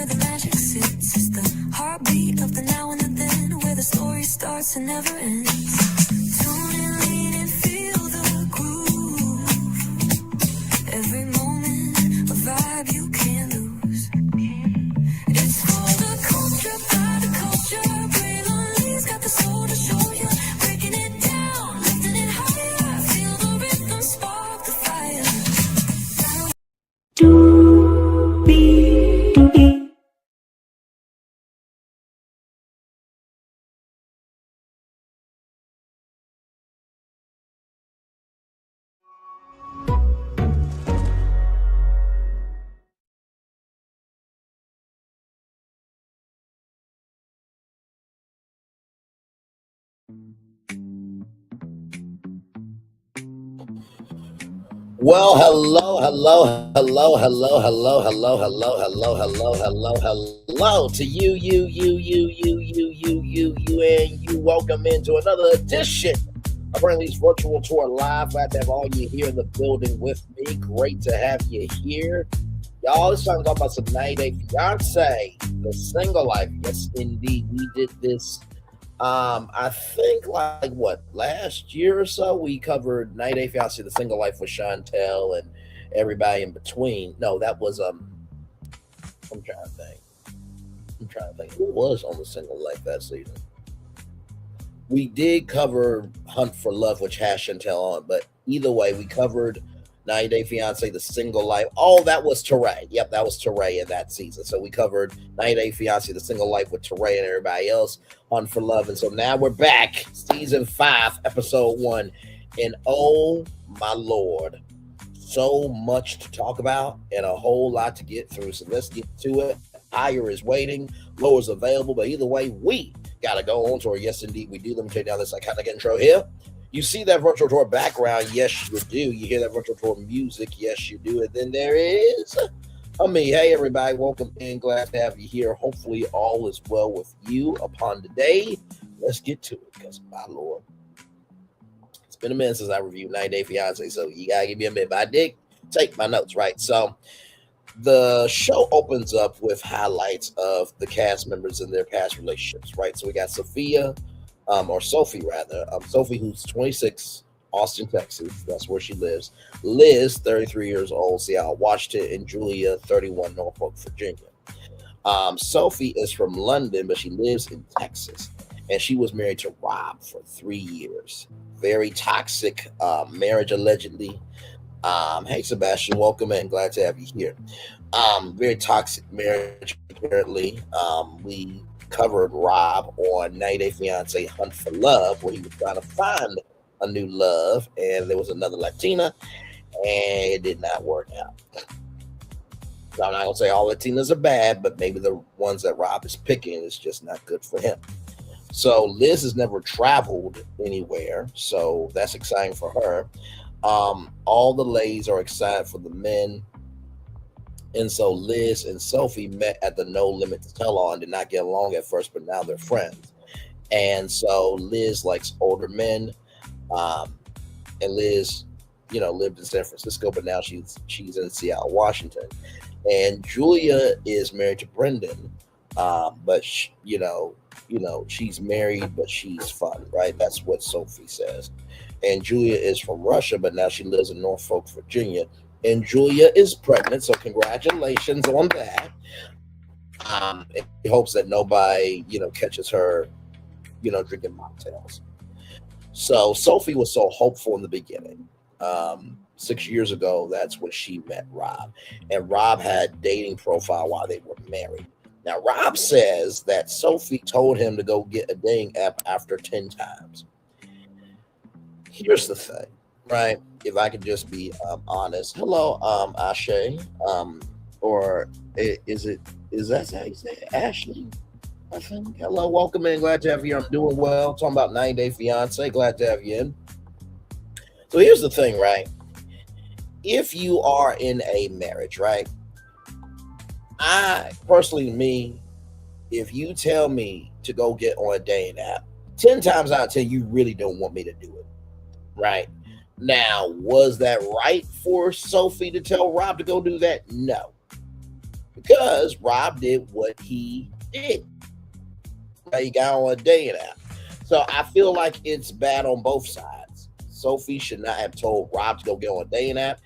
the magic sits. It's the heartbeat of the now and the then, where the story starts and never ends. Tune in, lean and feel the groove. Every moment, a vibe you can't lose. It's for the culture, by the culture. Braylon got the soul to show you. Breaking it down, lifting it higher. Feel the rhythm, spark the fire. Well, hello to you, and you. Welcome into another edition of Brantley's Virtual Tour Live. Glad to have all you here in the building with me. Great to have you here. Y'all, this time I'm talking about some 90 Day Fiance, the single life. Yes, indeed. We did this I think last year or so we covered 90 Day Fiance, the single life with Chantal and everybody in between. No, that was I'm trying to think who was on the single life that season. We did cover Hunt for Love, which has Chantal on, but either way, we covered 90 Day Fiance, the single life. Oh, that was Teray. Yep, that was Teray in that season. So we covered 90 Day Fiance, the single life with Teray and everybody else, Hunt for Love. And so now we're back, season 5, episode 1. And oh my Lord, so much to talk about and a whole lot to get through. So let's get to it. Higher is waiting, lower is available, but either way, we got to go on tour. Yes, indeed, we do. Let me take down this iconic intro here. You see that virtual tour background? Yes, you do. You hear that virtual tour music? Yes, you do. And then there is me. Hey, everybody. Welcome in. Glad to have you here. Hopefully, all is well with you upon today. Let's get to it because, my Lord, it's been a minute since I reviewed 90 Day Fiance, so you got to give me a minute. But I did take my notes, right? So the show opens up with highlights of the cast members and their past relationships, right? So we got Sophie, who's 26, Austin, Texas. That's where she lives. Liz, 33 years old, Seattle, Washington, and Julia, 31, Norfolk, Virginia. Sophie is from London, but she lives in Texas, and she was married to Rob for 3 years. Very toxic marriage, allegedly. Hey, Sebastian, welcome in. Glad to have you here. Very toxic marriage, apparently. We covered Rob on 90 Day Fiance Hunt for Love, where he was trying to find a new love, and there was another Latina, and it did not work out. So I'm not going to say all Latinas are bad, but maybe the ones that Rob is picking is just not good for him. So Liz has never traveled anywhere, so that's exciting for her. All the ladies are excited for the men. And so Liz and Sophie met at the No Limits Salon, did not get along at first, but now they're friends. And so Liz likes older men. And Liz, lived in San Francisco, but now she's in Seattle, Washington. And Julia is married to Brendan, but she's married, but she's fun, right? That's what Sophie says. And Julia is from Russia, but now she lives in Norfolk, Virginia. And Julia is pregnant, so congratulations on that. He hopes that nobody, catches her, drinking mocktails. So Sophie was so hopeful in the beginning. 6 years ago, that's when she met Rob. And Rob had a dating profile while they were married. Now, Rob says that Sophie told him to go get a dating app after 10 times. Here's the thing, right? If I could just be honest. Hello, Ashe. Or is that how you say it? Ashley? I think. Hello, welcome in. Glad to have you. I'm doing well. Talking about 90 Day Fiance. Glad to have you in. So here's the thing, right? If you are in a marriage, right? I personally, if you tell me to go get on a dating app, 10 times out of 10, you really don't want me to do it, right? Now, was that right for Sophie to tell Rob to go do that? No. because Rob did what he did. Right? He got on a dating app. So I feel like it's bad on both sides. Sophie should not have told Rob to go get on a dating app,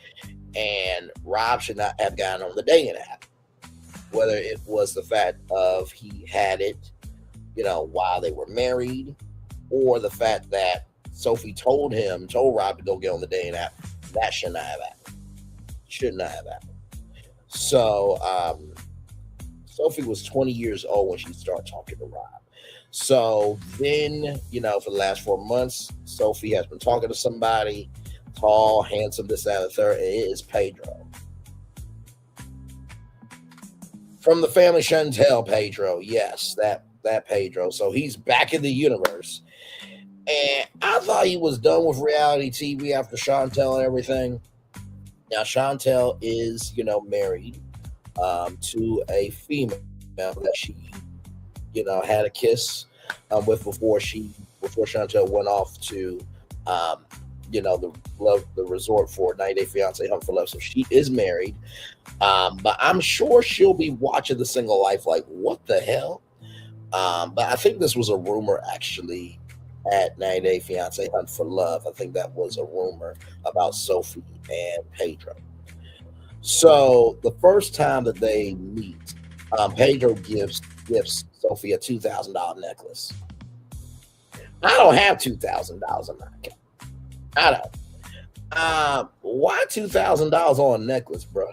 and Rob should not have gotten on the dating app. Whether it was the fact of he had it, while they were married, or the fact that Sophie told Rob to go get on the dating app, that should not have happened. Should not have happened. So Sophie was 20 years old when she started talking to Rob. So then, for the last 4 months, Sophie has been talking to somebody tall, handsome, this, that, and the third, and it is Pedro. From the family Chantal, Pedro. Yes, that Pedro. So he's back in the universe. And I thought he was done with reality TV after Chantal and everything. Now, Chantal is, married to a female that she, had a kiss with before Chantal went off to, the resort for 90 Day Fiance Hunt for Love. So she is married. But I'm sure she'll be watching The Single Life like, what the hell? But I think this was a rumor actually at 90 Day Fiance Hunt for Love. I think that was a rumor about Sophie and Pedro. So the first time that they meet, Pedro gives Sophie a $2,000 necklace. I don't have $2,000 in my account. I don't. Why $2,000 on a necklace, bro?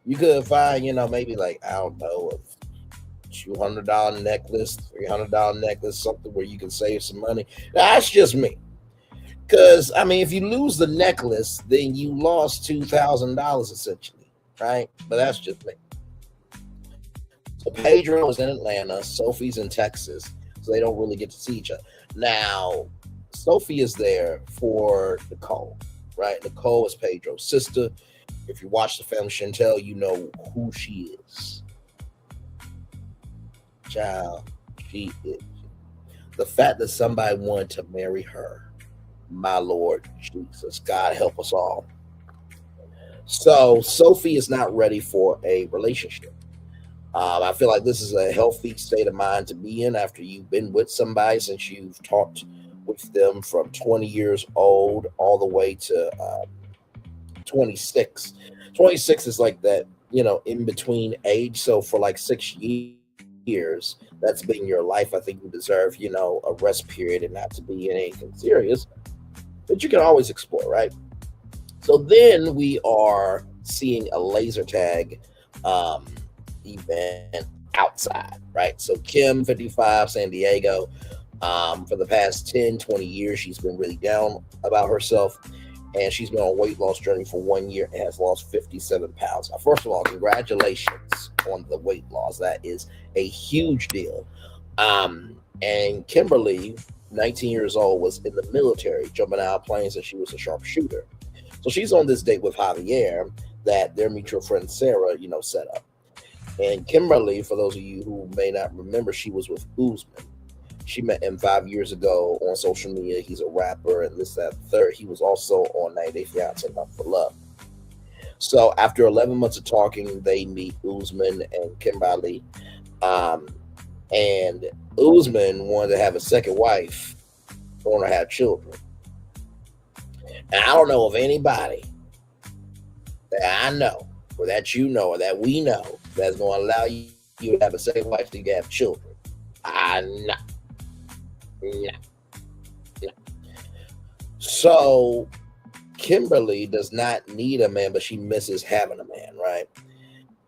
You could find, maybe like, I don't know, a $200 necklace, $300 necklace, something where you can save some money. That's just me. Because, if you lose the necklace, then you lost $2,000 essentially, right? But that's just me. So Pedro is in Atlanta, Sophie's in Texas, so they don't really get to see each other. Now, Sophie is there for Nicole, right? Nicole is Pedro's sister. If you watch the family Chantal, you know who she is. Child, she is. The fact that somebody wanted to marry her, my Lord Jesus, God help us all. So Sophie is not ready for a relationship. I feel like this is a healthy state of mind to be in after you've been with somebody since you've talked with them from 20 years old all the way to 26. 26 is like that, in between age. So for like 6 years, that's been your life. I think you deserve, a rest period and not to be in anything serious, but you can always explore, right? So then we are seeing a laser tag event outside, right? So Kim, 55, San Diego, for the past 10, 20 years, she's been really down about herself, and she's been on a weight loss journey for 1 year and has lost 57 pounds. Now, first of all, congratulations on the weight loss. That is a huge deal. And Kimberly, 19 years old, was in the military, jumping out of planes, and she was a sharpshooter. So she's on this date with Javier that their mutual friend Sarah, set up. And Kimberly, for those of you who may not remember, she was with Usman. She met him 5 years ago on social media. He's a rapper and this, that, third. He was also on 90 Day Fiance Hunt for Love. So after 11 months of talking, they meet Usman and Kimberly. And Usman wanted to have a second wife, wanted to have children. And I don't know of anybody that I know, or that you know, or that we know, that's going to allow you to have a second wife so you can have children. No. So Kimberly does not need a man, but she misses having a man, right?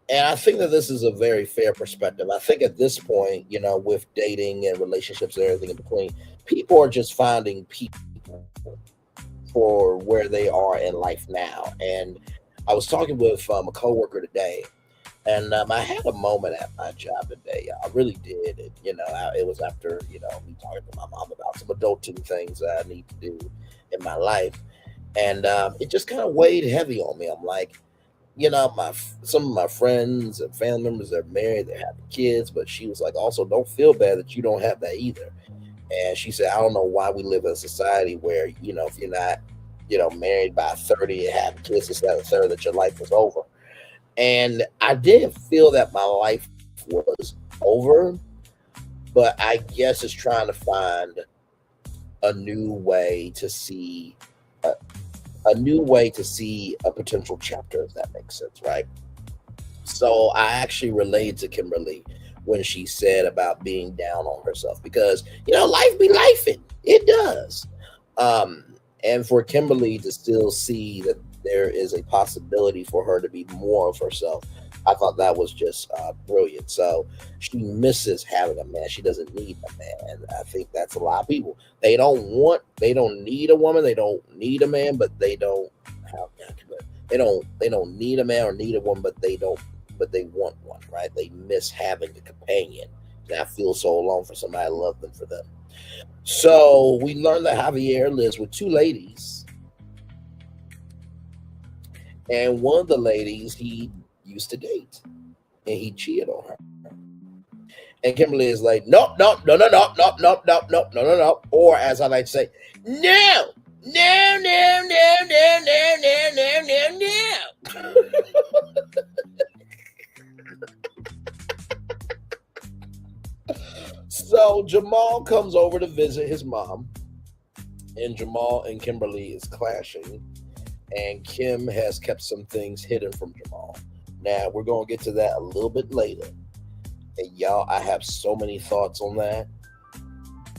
And I think that this is a very fair perspective. I think at this point, with dating and relationships and everything in between, people are just finding people for where they are in life now. And I was talking with a coworker today, and I had a moment at my job today. I really did. It was after, me talking to my mom about some adulting things that I need to do in my life. And it just kind of weighed heavy on me. I'm like, some of my friends and family members are married, they're having kids, but she was like, also don't feel bad that you don't have that either. And she said, I don't know why we live in a society where, if you're not, married by 30 and have kids, it's that a third that your life is over. And I didn't feel that my life was over, but I guess it's trying to find a new way to see a, a new way to see a potential chapter, if that makes sense, right? So I actually related to Kimberly when she said about being down on herself because life be lifing. It does. Um, and for Kimberly to still see that there is a possibility for her to be more of herself, I thought that was just brilliant. So she misses having a man. She doesn't need a man, and I think that's a lot of people. They don't need a woman. They don't need a man, but they don't. How, they don't need a man or need a woman, but they want one, right? They miss having a companion. And I feel so alone for somebody. I love them for them. So we learned that Javier lives with two ladies, and one of the ladies he used to date, and he cheated on her. And Kimberly is like, nope, nope, no, no, no, nope, nope, nope, nope, no, no, no. Or as I like to say, no, no, no, no, no, no, no, no, no, no. So Jamal comes over to visit his mom, and Jamal and Kimberly is clashing, and Kim has kept some things hidden from Jamal. Now we're gonna get to that a little bit later. And y'all, I have so many thoughts on that.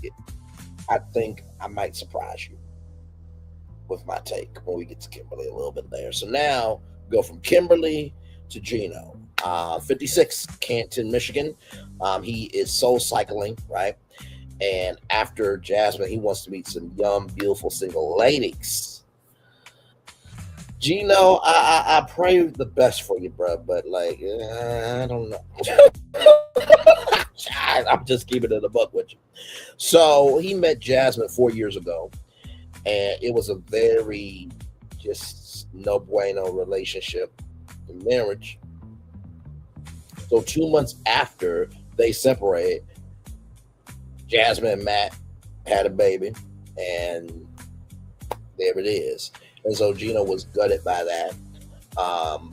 It, I think I might surprise you with my take when we get to Kimberly a little bit later. So now go from Kimberly to Gino. 56, Canton, Michigan. He is soul cycling, right? And after Jasmine, he wants to meet some young, beautiful single ladies. Gino, I pray the best for you, bro, but like, I don't know. I'm just keeping it a buck with you. So he met Jasmine 4 years ago, and it was a very just no bueno relationship and marriage. So 2 months after they separated, Jasmine and Matt had a baby, and there it is. And so Gino was gutted by that.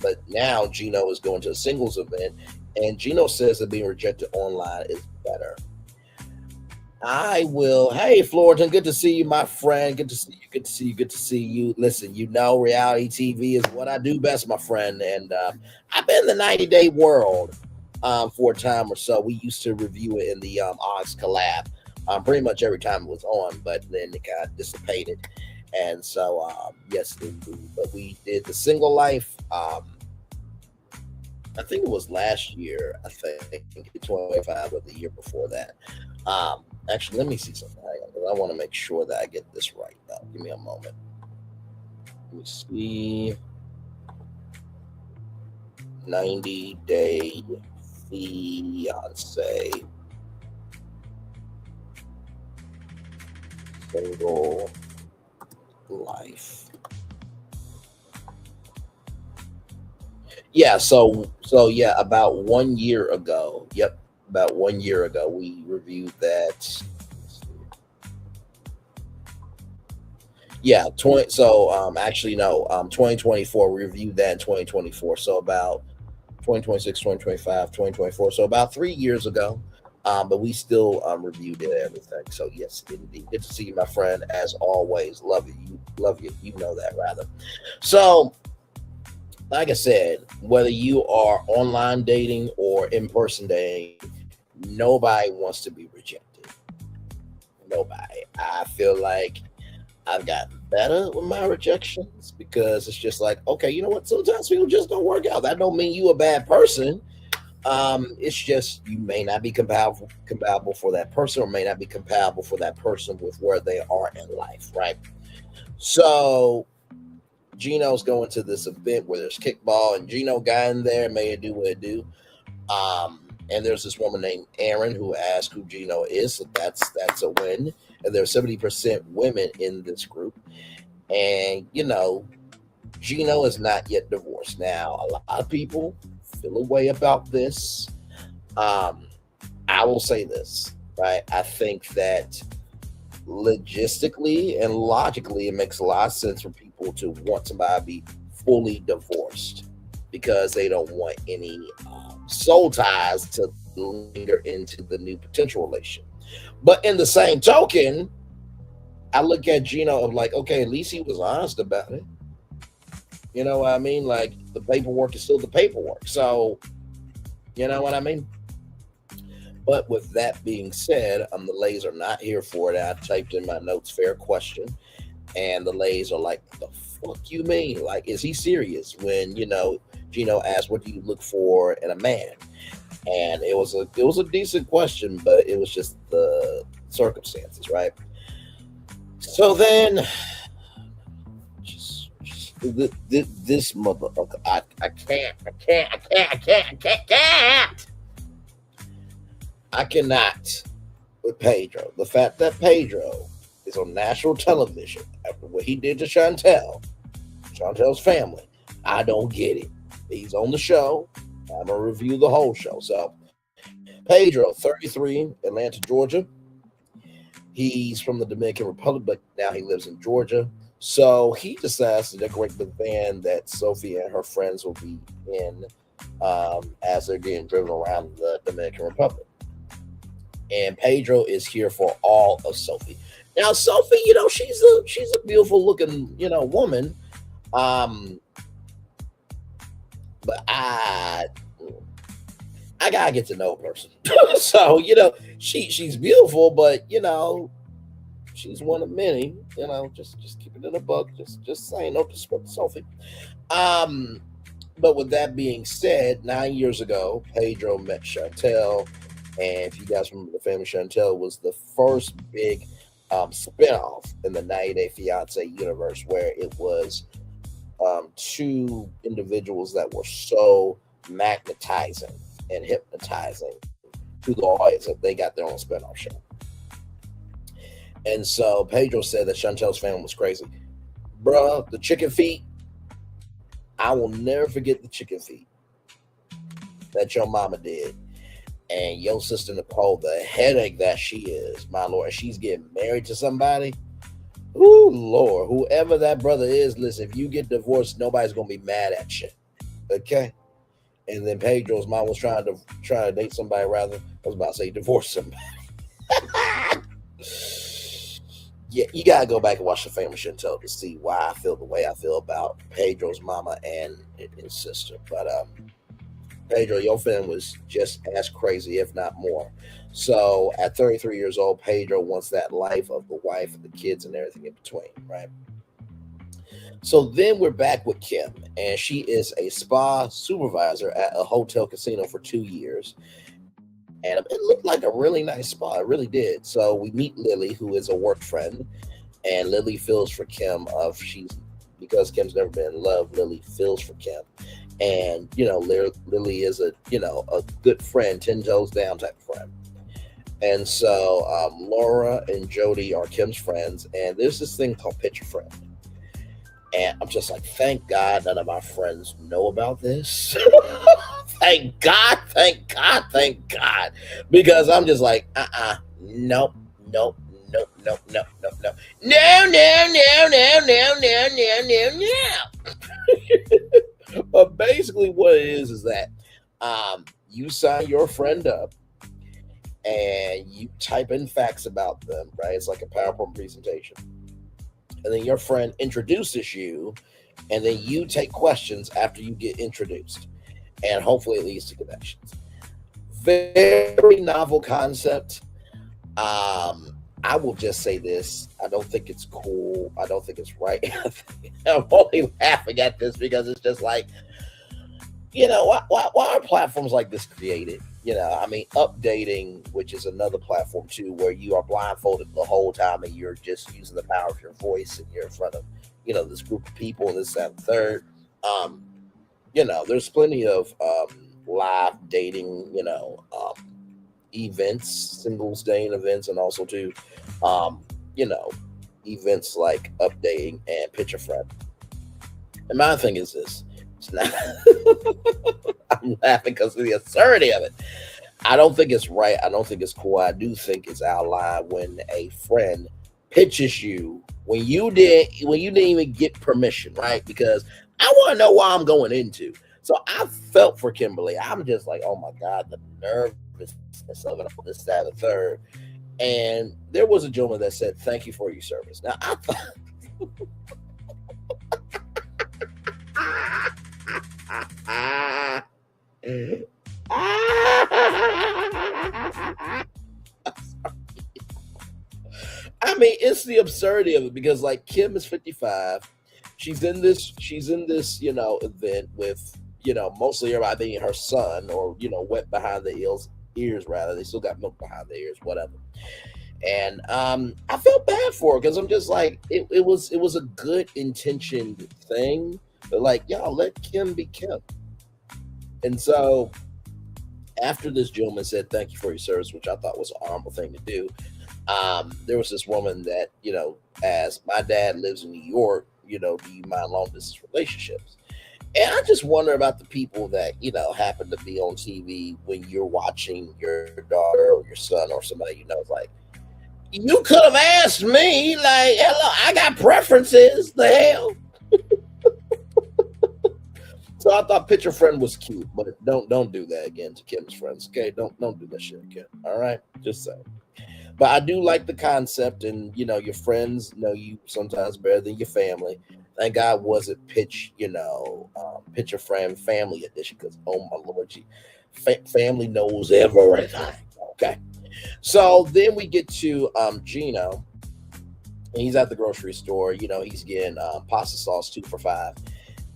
But now Gino is going to a singles event, and Gino says that being rejected online is better. I will. Hey, Florian, good to see you, my friend. Good to see you. Good to see you. Good to see you. Listen, reality TV is what I do best, my friend. And I've been in the 90-day world for a time or so. We used to review it in the Oz collab pretty much every time it was on, but then it got dissipated. And so, yes, indeed. But we did the single life. I think it was last year. I think 2025 or the year before that. Actually, let me see something. I want to make sure that I get this right. Now, give me a moment. Let me see. 90-day fiance single life. Yeah, so yeah, about 1 year ago. Yep, about 1 year ago we reviewed that. Yeah, 20 so actually no, 2024 we reviewed that in 2024. So about 2026, 2025, 2024. So about 3 years ago. But we still reviewed it and everything. So yes, indeed. Good to see you, my friend, as always. Love you. Love you. You know that rather. So like I said, whether you are online dating or in-person dating, nobody wants to be rejected. Nobody. I feel like I've gotten better with my rejections because it's just like, okay, you know what? Sometimes people just don't work out. That don't mean you a bad person. It's just you may not be compatible for that person, or may not be compatible for that person with where they are in life, right? So Gino's going to this event where there's kickball, and Gino got in there, made it do what it do. And there's this woman named Aaron who asked who Gino is, so that's a win. And there's 70% women in this group, and Gino is not yet divorced. Now, a lot of people feel a way about this. I will say this, right? I think that logistically and logically, it makes a lot of sense for people to want somebody to be fully divorced. because they don't want any soul ties to linger into the new potential relation. But in the same token, I look at Gino of like, okay, at least he was honest about it. You know what I mean? Like the paperwork is still the paperwork. So, you know what I mean? But with that being said, the Lays are not here for it. I typed in my notes, fair question. And the Lays are like, the fuck you mean? Like, is he serious? When, Gino asked, what do you look for in a man? And it was a decent question, but it was just the circumstances, right? So then, this motherfucker, I can't, I can't, I can't, I can't, I can't, can't. I cannot with Pedro. The fact that Pedro is on national television after what he did to Chantal's family, I don't get it. He's on the show. I'm gonna review the whole show. So, Pedro, 33, Atlanta, Georgia. He's from the Dominican Republic, but now he lives in Georgia. So he decides to decorate the van that Sophie and her friends will be in as they're getting driven around the Dominican Republic. And Pedro is here for all of Sophie. Now, Sophie, she's a beautiful looking, woman. But I gotta get to know a person. So, she's beautiful, but she's one of many, just keep it in a book, just saying, no disrespect to Sophie. But with that being said, 9 years ago, Pedro met Chantal. And if you guys remember, the family Chantal was the first big spinoff in the 90 Day Fiance universe, where it was two individuals that were so magnetizing and hypnotizing to the audience that they got their own spinoff show. And so Pedro said that Chantal's family was crazy. Bruh, the chicken feet, I will never forget the chicken feet that your mama did. And your sister Nicole, the headache that she is, my Lord, and she's getting married to somebody. Ooh, Lord, whoever that brother is, listen, if you get divorced, nobody's gonna be mad at you. Okay? And then Pedro's mom was trying to date somebody, rather. I was about to say divorce somebody. Yeah, you gotta go back and watch the family Chantal to see why I feel the way I feel about Pedro's mama and his sister. But Pedro, your family was just as crazy, if not more. So at 33 years old, Pedro wants that life of the wife and the kids and everything in between, right? So then we're back with Kim, and she is a spa supervisor at a hotel casino for 2 years. And it looked like a really nice spa. It really did. So we meet Lily, who is a work friend, and Lily feels for Kim because Kim's never been in love. Lily feels for Kim. And, Lily is a good friend, 10 toes down type of friend. And so Laura and Jody are Kim's friends. And there's this thing called Picture Friend. And I'm just like, thank God none of my friends know about this. Thank God, thank God, thank God. Because I'm just like, nope, nope, nope, nope, nope, nope, nope. No, no, no, no, no, no, no, no, no. But basically what it is that you sign your friend up and you type in facts about them, right? It's like a PowerPoint presentation. And then your friend introduces you, and then you take questions after you get introduced. And hopefully it leads to connections. Very novel concept. I will just say this. I don't think it's cool. I don't think it's right. I'm only laughing at this because it's just like, why are platforms like this created? Updating, which is another platform too, where you are blindfolded the whole time and you're just using the power of your voice and you're in front of, this group of people and this, that, and third. There's plenty of live dating, events, singles dating events, and also too, events like updating and Picture Friend. And my thing is this. It's not. I'm laughing because of the absurdity of it. I don't think it's right. I don't think it's cool. I do think it's out of line when a friend pitches you when you didn't even get permission, right? Because I want to know what I'm going into. So I felt for Kimberly. I'm just like, oh my God, the nervousness of it, all this, that, and the third. And there was a gentleman that said, "Thank you for your service." Now I thought, I mean, it's the absurdity of it because like Kim is 55. She's in this, event with, mostly everybody being her son or, wet behind the ears rather. They still got milk behind the ears, whatever. And I felt bad for her because I'm just like, it was a good intentioned thing, but like, y'all let Kim be Kim. And so after this gentleman said thank you for your service, which I thought was an honorable thing to do, there was this woman that, asked, my dad lives in New York, do you mind long distance relationships? And I just wonder about the people that, happen to be on TV when you're watching your daughter or your son or somebody, it's like, you could have asked me, like, hello, I got preferences, the hell. So I thought Picture Friend was cute, but don't do that again to Kim's friends. Okay, don't do that shit again. All right, just saying. But I do like the concept, and your friends know you sometimes better than your family. Thank God wasn't Picture Friend Family Edition because oh my lord, family knows everything. Okay, so then we get to Gino, and he's at the grocery store. He's getting pasta sauce 2 for $5.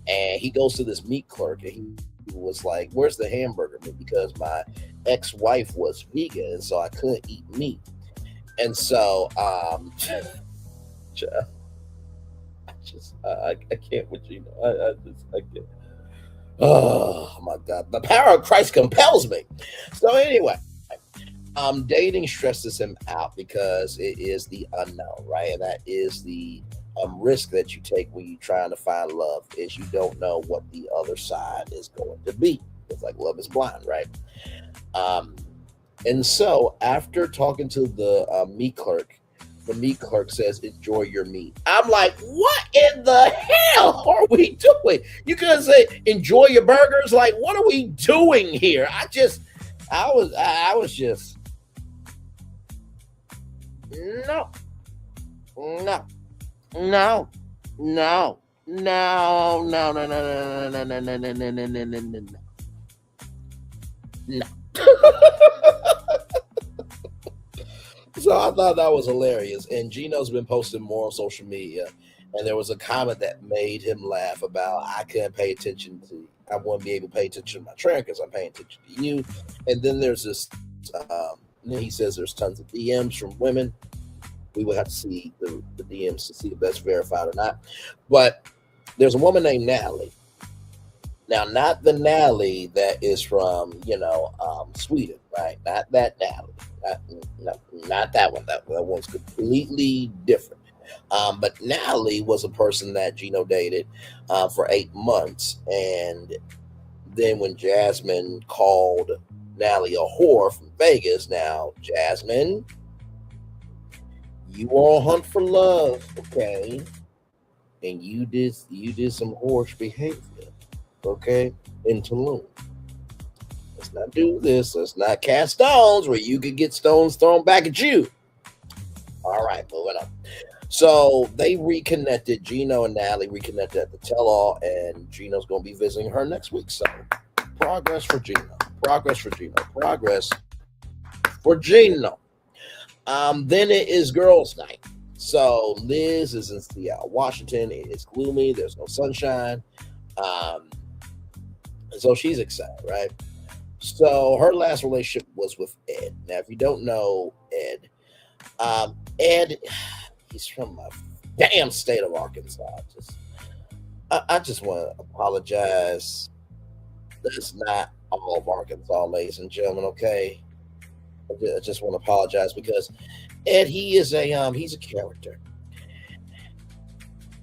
And he goes to this meat clerk and he was like, where's the hamburger meat? Because my ex-wife was vegan, and so I couldn't eat meat. And so I can't with you. I can't. Oh my God. The power of Christ compels me. So anyway, dating stresses him out because it is the unknown, right? And that is the risk that you take when you're trying to find love is you don't know what the other side is going to be. It's like love is blind, right? Um, and so after talking to the meat clerk says, enjoy your meat. I'm like, what in the hell are we doing? You could say, enjoy your burgers. Like, what are we doing here? I was just, no, no, no, no, no, no, no, no, no, no, no, no, no, no, no, no, no, no, no. No. So I thought that was hilarious. And Gino's been posting more on social media. And there was a comment that made him laugh about I wouldn't be able to pay attention to my trainer because I'm paying attention to you. And then there's this, then he says there's tons of DMs from women. We would have to see the DMs to see if that's verified or not. But there's a woman named Natalie. Now, not the Natalie that is from, Sweden, right? Not that Natalie. Not that one. That one's completely different. But Natalie was a person that Gino dated for 8 months. And then when Jasmine called Natalie a whore from Vegas, now, Jasmine, you on hunt for love, okay? And you did some whorish behavior, okay, in Tulum. Let's not do this. Let's not cast stones where you could get stones thrown back at you. All right, moving on. So they reconnected. Gino and Natalie reconnected at the tell-all, and Gino's going to be visiting her next week. So progress for Gino. Progress for Gino. Progress for Gino. Then it is girls' night. So Liz is in Seattle, Washington. It is gloomy. There's no sunshine. So she's excited, right? So her last relationship was with Ed. Now, if you don't know Ed, he's from my damn state of Arkansas. I just want to apologize. That's not all of Arkansas, ladies and gentlemen. Okay, I just want to apologize because Ed, he's a character,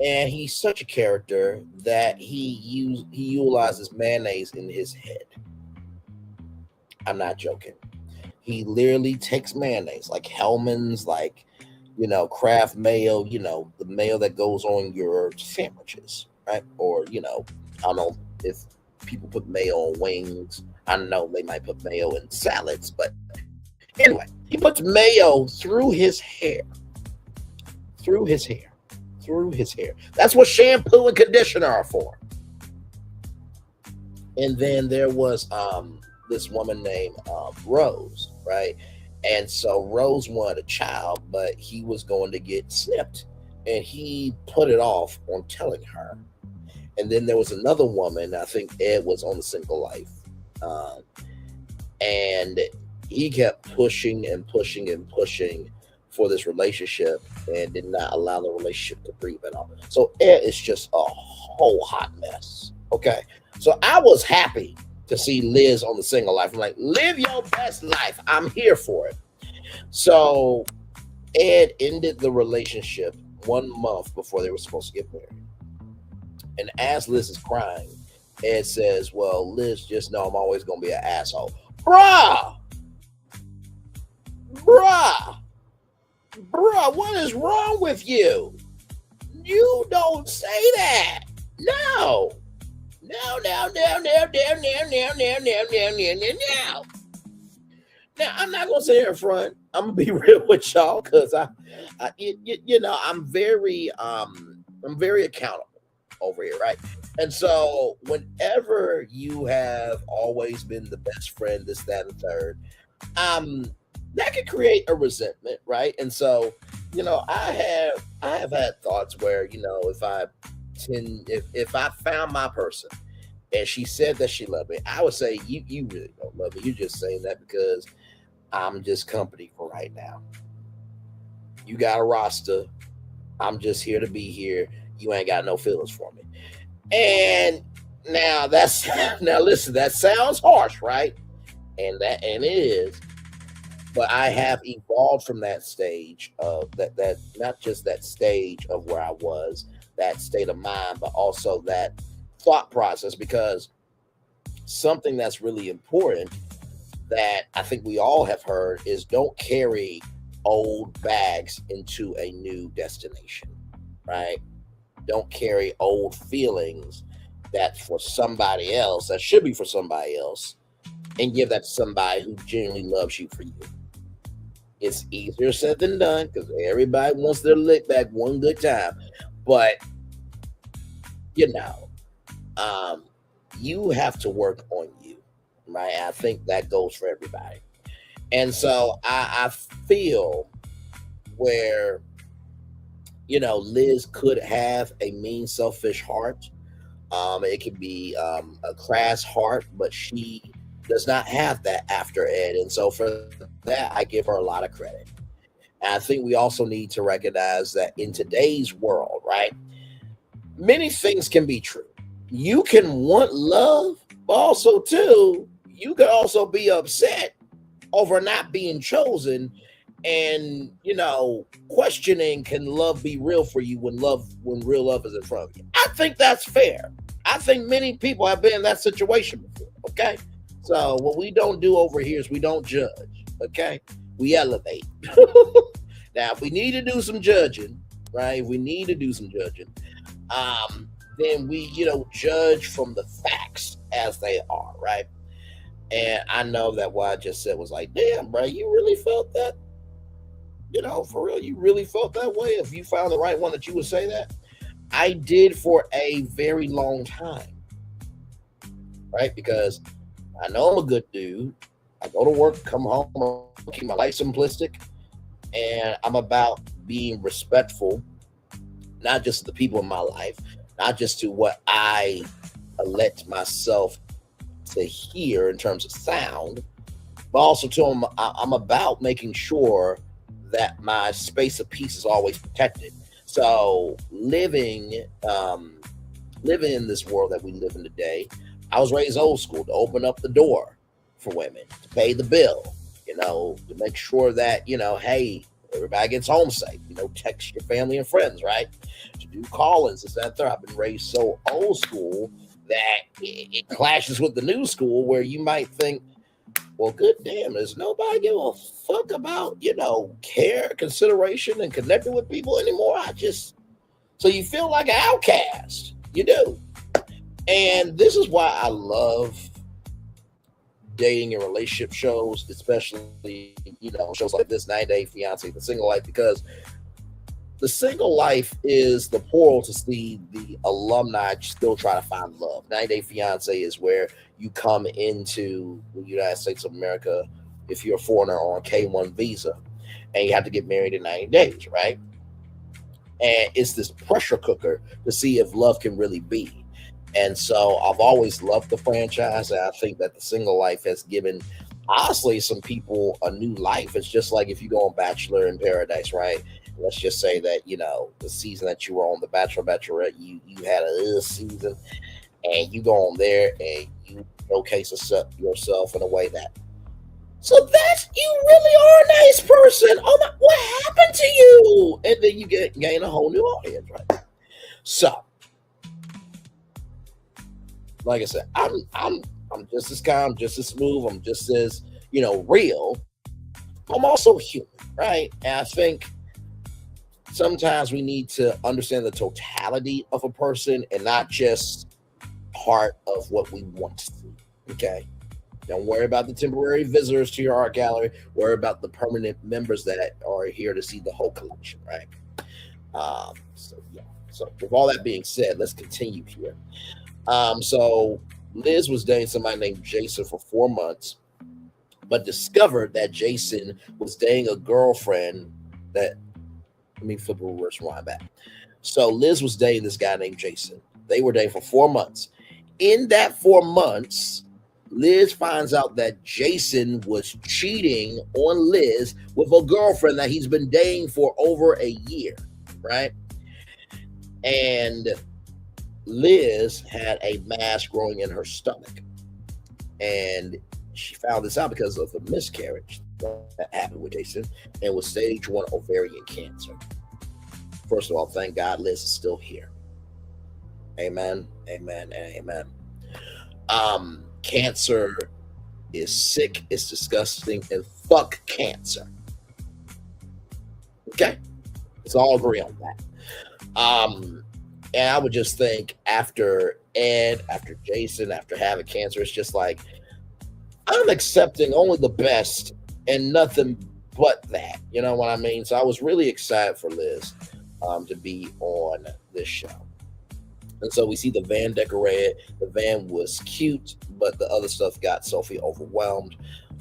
and he's such a character that he utilizes mayonnaise in his head. I'm not joking. He literally takes mayonnaise, like Hellman's, like, Kraft mayo, the mayo that goes on your sandwiches, right? Or, I don't know if people put mayo on wings. I know they might put mayo in salads, but anyway, he puts mayo through his hair, through his hair, through his hair. That's what shampoo and conditioner are for. And then there was this woman named Rose, right? And so Rose wanted a child, but he was going to get snipped, and he put it off on telling her. And then there was another woman, I think Ed was on the single life, and he kept pushing and pushing and pushing for this relationship and did not allow the relationship to breathe at all. So Ed is just a whole hot mess. Okay. So I was happy to see Liz on the single life. I'm like, live your best life. I'm here for it. So Ed ended the relationship 1 month before they were supposed to get married. And as Liz is crying, Ed says, well, Liz, just know I'm always going to be an asshole. Bruh, what is wrong with you? You don't say that. No. No. Now, I'm not going to sit here in front. I'm going to be real with y'all because I'm very accountable over here, right? And so whenever you have always been the best friend, this, that, and third, that could create a resentment, right? And so, I have had thoughts where, if I found my person and she said that she loved me, I would say, you really don't love me. You're just saying that because I'm just company for right now. You got a roster. I'm just here to be here. You ain't got no feelings for me. And now listen, that sounds harsh, right? And it is. But I have evolved from that stage of that not just that stage of where I was, that state of mind, but also that thought process, because something that's really important that I think we all have heard is don't carry old bags into a new destination, right? Don't carry old feelings that should be for somebody else, and give that to somebody who genuinely loves you for you. It's easier said than done because everybody wants their lick back one good time. But, you have to work on you, right? I think that goes for everybody. And so I feel where, Liz could have a mean, selfish heart. It could be a crass heart, but she does not have that after Ed. And so for that, I give her a lot of credit. And I think we also need to recognize that in today's world, right, many things can be true. You can want love, but also, too, you could also be upset over not being chosen and, questioning, can love be real for you when real love is in front of you? I think that's fair. I think many people have been in that situation before, okay? So what we don't do over here is we don't judge, okay? We elevate. Now, if we need to do some judging, right? Then we, judge from the facts as they are, right? And I know that what I just said was like, damn, bro, you really felt that? For real, you really felt that way? If you found the right one that you would say that? I did for a very long time, right? Because I know I'm a good dude. I go to work, come home, keep my life simplistic, and I'm about being respectful, not just to the people in my life, not just to what I let myself to hear in terms of sound, but also to I'm about making sure that my space of peace is always protected. So living in this world that we live in today, I was raised old school, to open up the door for women, to pay the bill, to make sure that, hey, everybody gets home safe, text your family and friends, right? To do call-ins, this, that, third. I've been raised so old school that it clashes with the new school where you might think, well, good damn, does nobody give a fuck about, care, consideration, and connecting with people anymore? So you feel like an outcast. You do. And this is why I love dating and relationship shows, especially, shows like this 90 Day Fiance, The Single Life, because the single life is the portal to see the alumni still try to find love. 90 Day Fiance is where you come into the United States of America if you're a foreigner on K1 visa and you have to get married in 90 days, right? And it's this pressure cooker to see if love can really be. And so I've always loved the franchise, and I think that the single life has given honestly some people a new life. It's just like if you go on Bachelor in Paradise, right? Let's just say that the season that you were on, the Bachelor Bachelorette, you had a season, and you go on there and you showcase yourself in a way that, so that's, you really are a nice person. Oh my, what happened to you? And then you gain a whole new audience, right? So, like I said, I'm just as calm, just as smooth, I'm just as real. I'm also human, right? And I think sometimes we need to understand the totality of a person and not just part of what we want to see. Okay. Don't worry about the temporary visitors to your art gallery. Worry about the permanent members that are here to see the whole collection, right? So yeah. So with all that being said, let's continue here. So Liz was dating somebody named Jason for 4 months, but discovered that Jason was dating a girlfriend that, let me flip a reverse rewind back. So Liz was dating this guy named Jason. They were dating for 4 months. In that 4 months, Liz finds out that Jason was cheating on Liz with a girlfriend that he's been dating for over a year, right? And Liz had a mass growing in her stomach. And she found this out because of the miscarriage that happened with Jason, and was stage 1 ovarian cancer. First of all, thank God Liz is still here. Amen, amen, and amen. Cancer is sick, it's disgusting, and fuck cancer. Okay? Let's all agree on that. And I would just think after Ed, after Jason, after having cancer, it's just like, I'm accepting only the best and nothing but that. You know what I mean? So I was really excited for Liz to be on this show. And so we see the van decorated. The van was cute, but the other stuff got Sophie overwhelmed.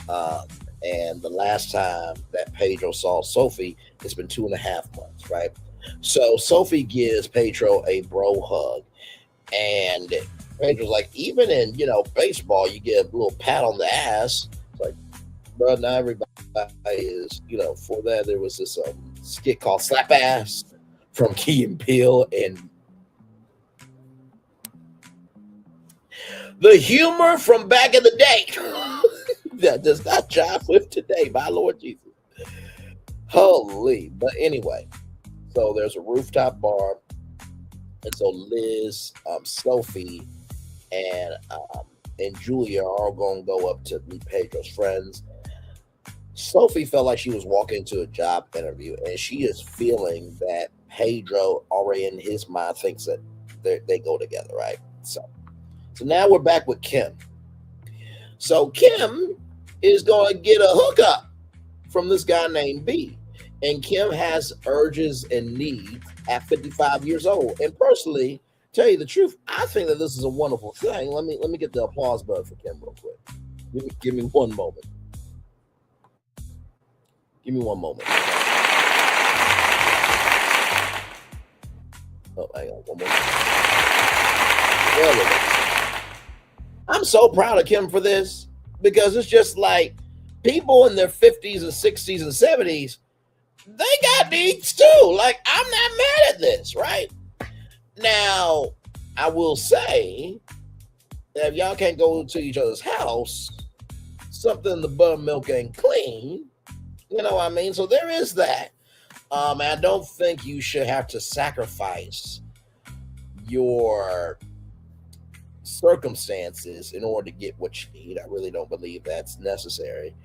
And the last time that Pedro saw Sophie, it's been 2.5 months, right? So Sophie gives Pedro a bro hug. And Pedro's like, even in, baseball, you get a little pat on the ass. It's like, bro, not everybody is, for that. There was this skit called Slap Ass from Key and Peele, and the humor from back in the day that does not jive with today, my Lord Jesus. Holy. But anyway, so there's a rooftop bar. And so Liz, Sophie, and Julia are all going to go up to meet Pedro's friends. Sophie felt like she was walking into a job interview, and she is feeling that Pedro already in his mind thinks that they go together, right? So now we're back with Kim. So Kim is going to get a hookup from this guy named B. And Kim has urges and needs at 55 years old. And personally, tell you the truth, I think that this is a wonderful thing. Let me get the applause button for Kim real quick. Give me one moment. Give me one moment. Oh, hang on, one more. There we go. I'm so proud of Kim for this, because it's just like people in their 50s and 60s and 70s, they got needs too. Like, I'm not mad at this, right? Now, I will say that if y'all can't go to each other's house, something in the buttermilk ain't clean. You know what I mean? So there is that. And I don't think you should have to sacrifice your circumstances in order to get what you need. I really don't believe that's necessary.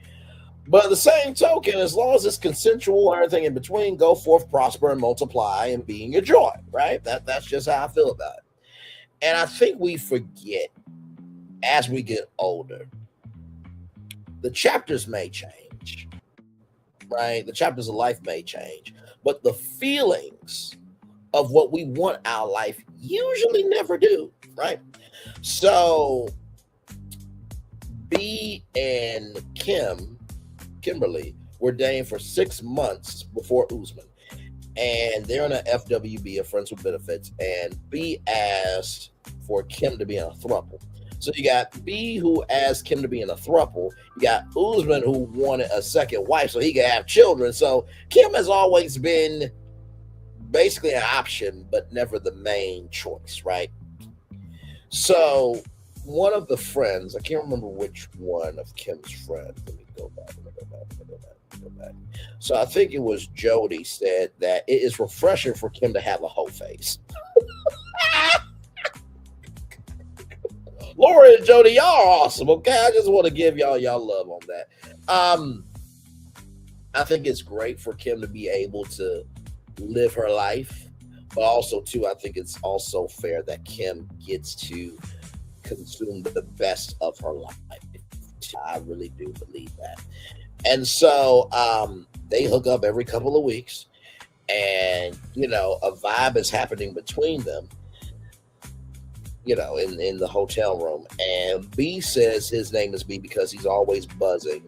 But at the same token, as long as it's consensual and everything in between, go forth, prosper, and multiply, and be in your joy, right? That's just how I feel about it. And I think we forget as we get older, the chapters may change, right? The chapters of life may change, but the feelings of what we want our life usually never do, right? So B and Kimberly, were dating for 6 months before Usman. And they're in a FWB, a friends with benefits, and B asked for Kim to be in a throuple. So you got B who asked Kim to be in a throuple. You got Usman who wanted a second wife so he could have children. So Kim has always been basically an option, but never the main choice, right? So one of the friends, I can't remember which one of Kim's friends. Let me go back. So I think it was Jody said that it is refreshing for Kim to have a whole face. Laura and Jody, y'all are awesome. Okay, I just want to give y'all love on that. I think it's great for Kim to be able to live her life, but also too, I think it's also fair that Kim gets to consume the best of her life. I really do believe that. And so they hook up every couple of weeks, and a vibe is happening between them, in the hotel room. And B says his name is B because he's always buzzing.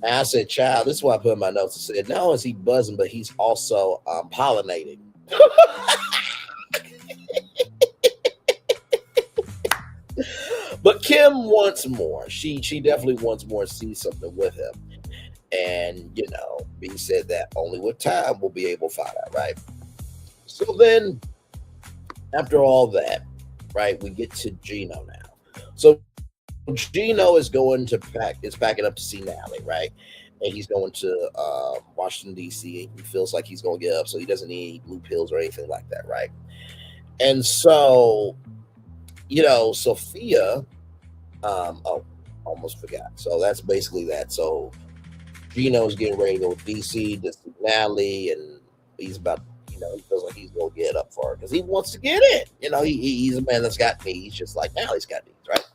And I said, child, this is what I put in my notes. I said, not only is he buzzing, but he's also pollinating. But Kim wants more. She definitely wants more, see something with him. And, B said that only with time we'll be able to find out, right? So then, after all that, right, we get to Gino now. So Gino is packing up to see Natalie, right? And he's going to Washington, D.C. He feels like he's going to get up, so he doesn't need blue pills or anything like that, right? And so, Sophia, almost forgot. So that's basically that. So Gino's getting ready to go to D.C. to see Natalie, and he's about, he feels like he's going to get up for her because he wants to get in. He's a man that's got needs, just like Natalie's got needs, right?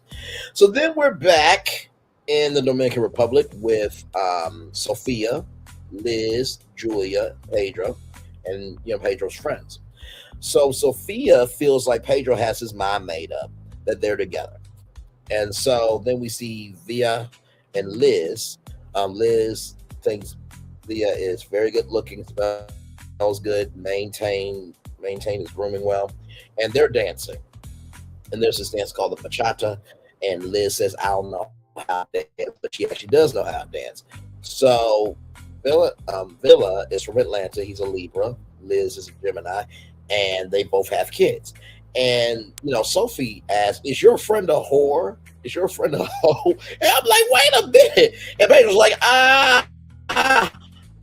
So then we're back in the Dominican Republic with Sophia, Liz, Julia, Pedro, and Pedro's friends. So Sophia feels like Pedro has his mind made up that they're together. And so then we see Via and Liz. Liz thinks Via is very good looking, smells good, maintain his grooming well, and they're dancing. And there's this dance called the bachata, and Liz says, I don't know how to dance, but she actually does know how to dance. So Villa is from Atlanta. He's a Libra. Liz is a Gemini, and they both have kids. And Sophie asks, "Is your friend a whore? Is your friend a hoe?" And I'm like, "Wait a minute!" And Pedro's like,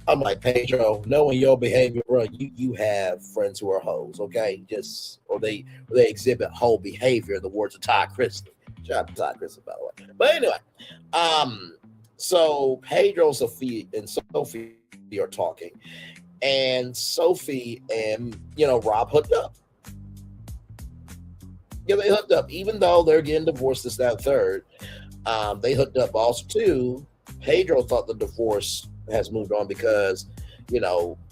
I'm like, Pedro, knowing your behavior, bro, you have friends who are hoes, okay? Or they exhibit hoe behavior. The words of Todd Christie. Shout out to Todd Christie, by the way. But anyway, so Pedro, Sophie, and Sophie are talking, and Sophie and Rob hooked up. Yeah, they hooked up, even though they're getting divorced. This, that, third. They hooked up also too. Pedro thought the divorce has moved on because,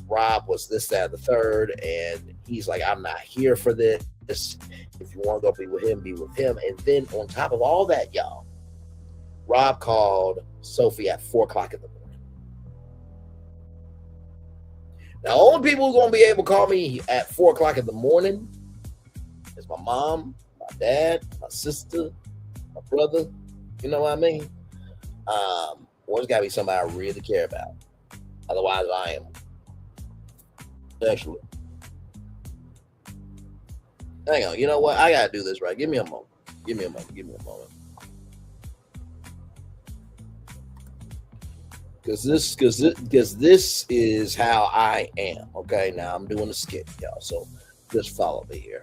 Rob was this, that, the third, and he's like, I'm not here for this. If you want to go be with him, be with him. And then on top of all that, y'all, Rob called Sophie at 4:00 in the morning. Now, only people who are going to be able to call me at 4:00 in the morning is my mom, my dad, my sister, my brother. You know what I mean? Or it's got to be somebody I really care about. Otherwise, I am. Actually. Hang on. You know what? I got to do this right. Give me a moment. Give me a moment. Because this is how I am. Okay? Now, I'm doing a skit, y'all. So just follow me here.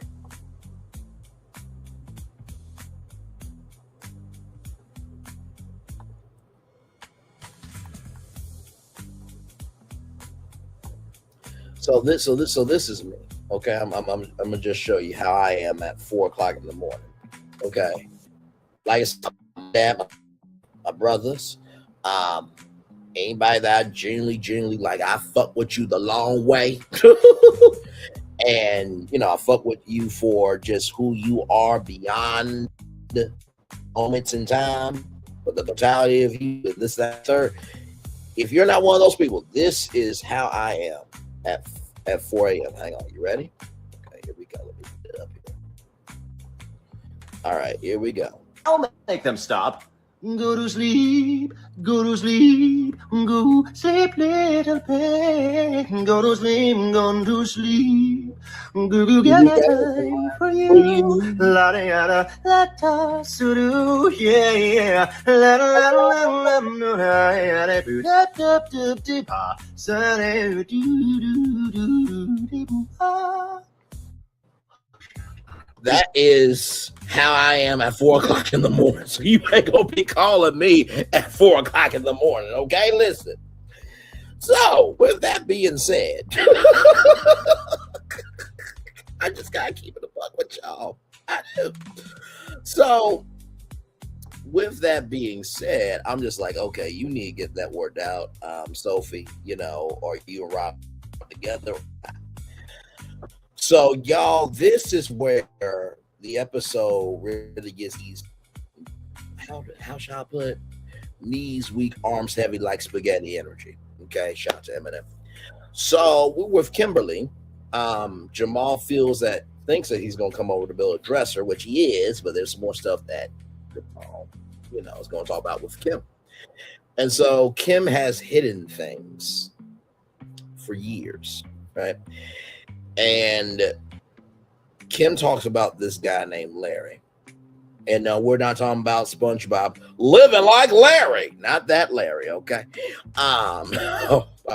So this is me. Okay, I'm gonna just show you how I am at 4 o'clock in the morning. Okay, like I said, my dad, my brothers, um, anybody that I genuinely like, I fuck with you the long way. And I fuck with you for just who you are beyond moments in time, but the totality of you, this, that, third. If you're not one of those people, this is how I am at 4 a.m. Hang on, you ready? Okay, here we go. Let me get it up here. All right, here we go. I'll make them stop. Go to sleep, go to sleep, go sleep, little pig. Go to sleep, go to sleep. Go get time for you. La da da la da do, yeah. La da la la la la la da da da da da sa do do. That is how I am at 4 o'clock in the morning. So you ain't gonna be calling me at 4 o'clock in the morning, okay? Listen. So, with that being said, I just gotta keep it a buck with y'all. I do. So, with that being said, I'm just like, okay, you need to get that worked out, Sophie. Or you and Rob together. So, y'all, this is where the episode really gets these. How shall I put it? Knees weak, arms heavy like spaghetti energy. Okay, shout out to Eminem. So we're with Kimberly. Jamal thinks that he's gonna come over to build a dresser, which he is, but there's some more stuff that is gonna talk about with Kim. And so Kim has hidden things for years, right? And Kim talks about this guy named Larry. And no, we're not talking about SpongeBob living like Larry, not that Larry, okay? I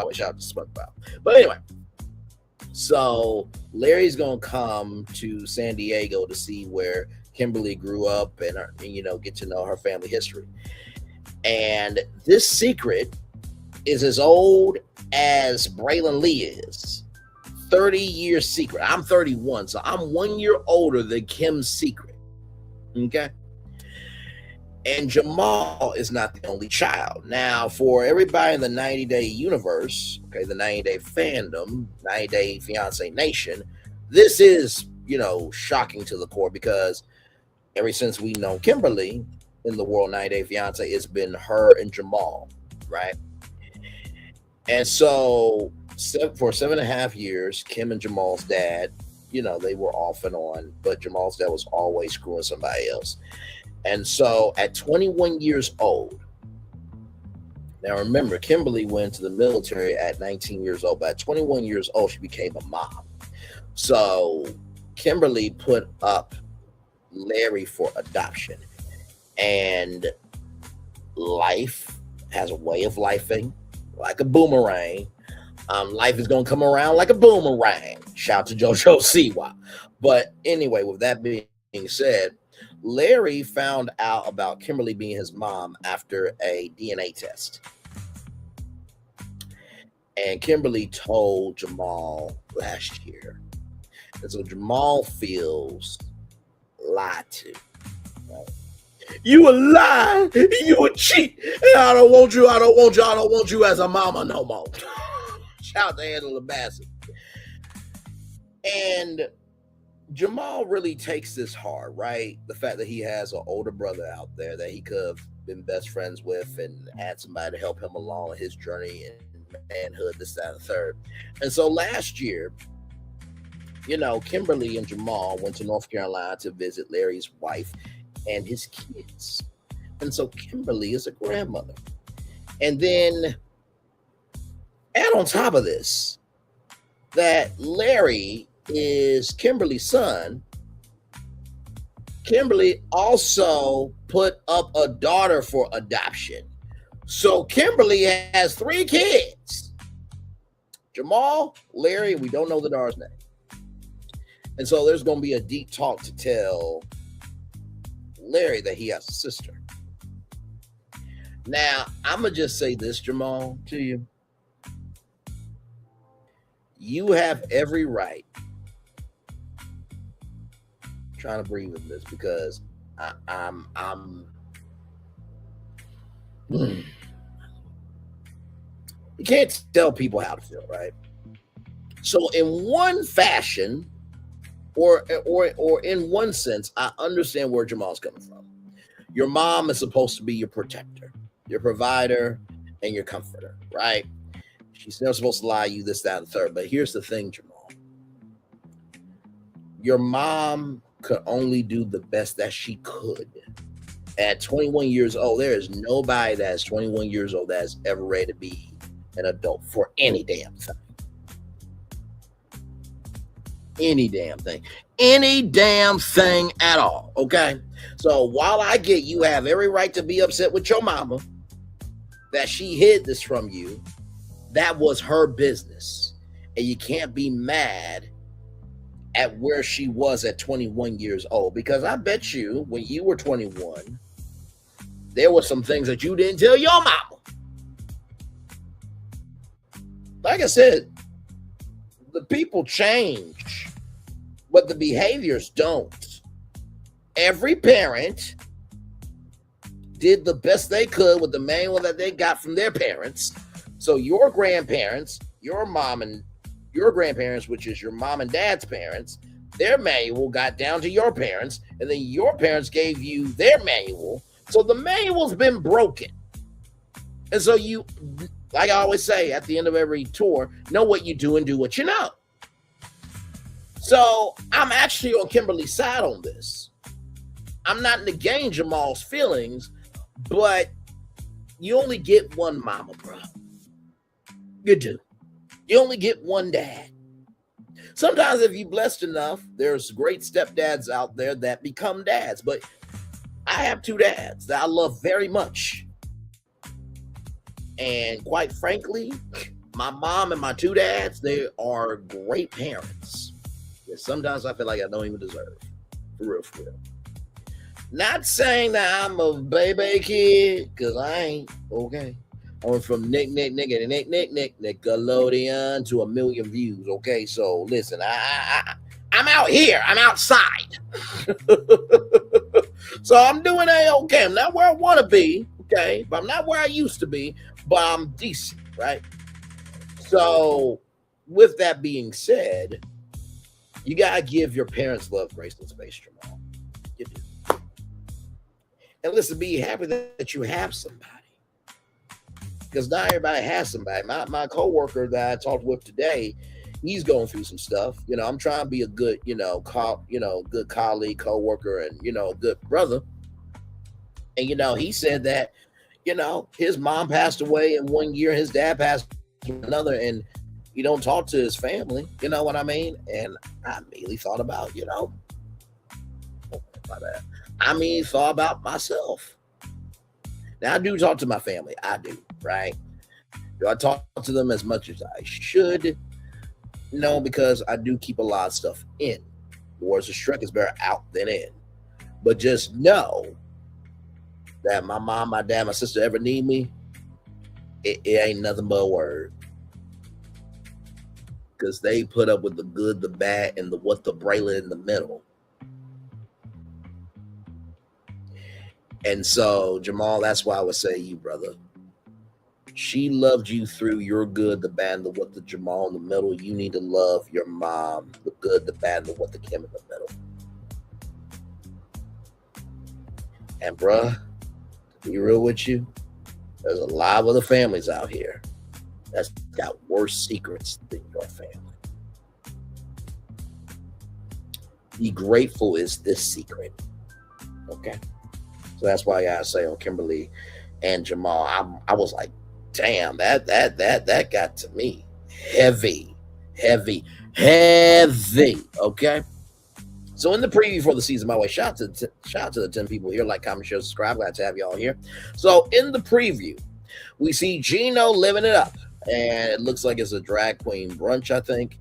wish I was SpongeBob, but anyway. So Larry's gonna come to San Diego to see where Kimberly grew up and get to know her family history. And this secret is as old as Braylon Lee is. 30-year secret. I'm 31, so I'm 1 year older than Kim's secret. Okay. And Jamal is not the only child. Now, for everybody in the 90-day universe, okay, the 90-day fandom, 90-day Fiance Nation, this is, shocking to the core because ever since we know Kimberly in the world 90-day Fiance, it's been her and Jamal, right? And so for 7.5 years, Kim and Jamal's dad, they were off and on, but Jamal's dad was always screwing somebody else. And so at 21 years old, now remember, Kimberly went to the military at 19 years old, but at 21 years old, she became a mom. So Kimberly put up Larry for adoption. And life has a way of lifing like a boomerang. Life is going to come around like a boomerang. Shout out to JoJo Siwa. But anyway, with that being said, Larry found out about Kimberly being his mom after a DNA test. And Kimberly told Jamal last year. And so Jamal feels lied to. Right? You a lie. You a cheat. And I don't want you. I don't want you as a mama no more. Shout out to Angela Bassett. And Jamal really takes this hard, right? The fact that he has an older brother out there that he could have been best friends with and had somebody to help him along his journey in manhood, this, that, and the third. And so last year, Kimberly and Jamal went to North Carolina to visit Larry's wife and his kids. And so Kimberly is a grandmother. And then add on top of this that Larry is Kimberly's son. Kimberly also put up a daughter for adoption. So Kimberly has 3 kids. Jamal, Larry, we don't know the daughter's name. And so there's going to be a deep talk to tell Larry that he has a sister. Now, I'm going to just say this, Jamal, to you. You have every right trying to breathe in this because I'm you can't tell people how to feel, right? So in one fashion, or in one sense, I understand where Jamal's coming from. Your mom is supposed to be your protector, your provider, and your comforter, right? She's never supposed to lie to you, this, that, and the third. But here's the thing, Jamal. Your mom could only do the best that she could. At 21 years old, there is nobody that's 21 years old that's ever ready to be an adult for any damn thing. Any damn thing. Any damn thing at all, okay? So while I get you have every right to be upset with your mama that she hid this from you, that was her business. And you can't be mad at where she was at 21 years old, because I bet you when you were 21, there were some things that you didn't tell your mama. Like I said, the people change, but the behaviors don't. Every parent did the best they could with the manual that they got from their parents. So your grandparents, your mom and your grandparents, which is your mom and dad's parents, their manual got down to your parents, and then your parents gave you their manual. So the manual's been broken. And so you, like I always say at the end of every tour, know what you do and do what you know. So I'm actually on Kimberly's side on this. I'm not negating Jamal's feelings, but you only get one mama, bro. You do. You only get one dad. Sometimes if you're blessed enough, there's great stepdads out there that become dads, but I have two dads that I love very much. And quite frankly, my mom and my two dads, they are great parents. And sometimes I feel like I don't even deserve. For real, for real. Not saying that I'm a baby kid, because I ain't, okay? I went from Nickelodeon to 1 million views, okay? So listen, I'm out here. I'm outside. So I'm doing okay. I'm not where I want to be, okay? But I'm not where I used to be, but I'm decent, right? So with that being said, you got to give your parents love, grace, and space, Jamal. You do. And listen, be happy that you have somebody. Because not everybody has somebody. My coworker that I talked with today, he's going through some stuff. You know, I'm trying to be a good, good colleague, coworker, and, a good brother. And, he said that, his mom passed away in 1 year, his dad passed in another, and he don't talk to his family. You know what I mean? And I immediately thought about, my bad. I mean, thought about myself. Now, I do talk to my family. I do, right? Do I talk to them as much as I should? No, because I do keep a lot of stuff in. The words of Shrek is better out than in. But just know that my mom, my dad, my sister ever need me, it ain't nothing but a word. Because they put up with the good, the bad, and the bracelet in the middle. And so, Jamal, that's why I would say you, brother. She loved you through your good, the bad, and the what, the Jamal in the middle. You need to love your mom, the good, the bad, and the what, the Kim in the middle. And, bruh, to be real with you, there's a lot of other families out here that's got worse secrets than your family. Be grateful is this secret. Okay? So that's why I say on Kimberly and Jamal, I was like, damn, that got to me. Heavy. Okay. So in the preview for the season, by the way, shout out to the 10 people here. Like, comment, share, subscribe. Glad to have y'all here. So in the preview, we see Gino living it up, and it looks like it's a drag queen brunch, I think.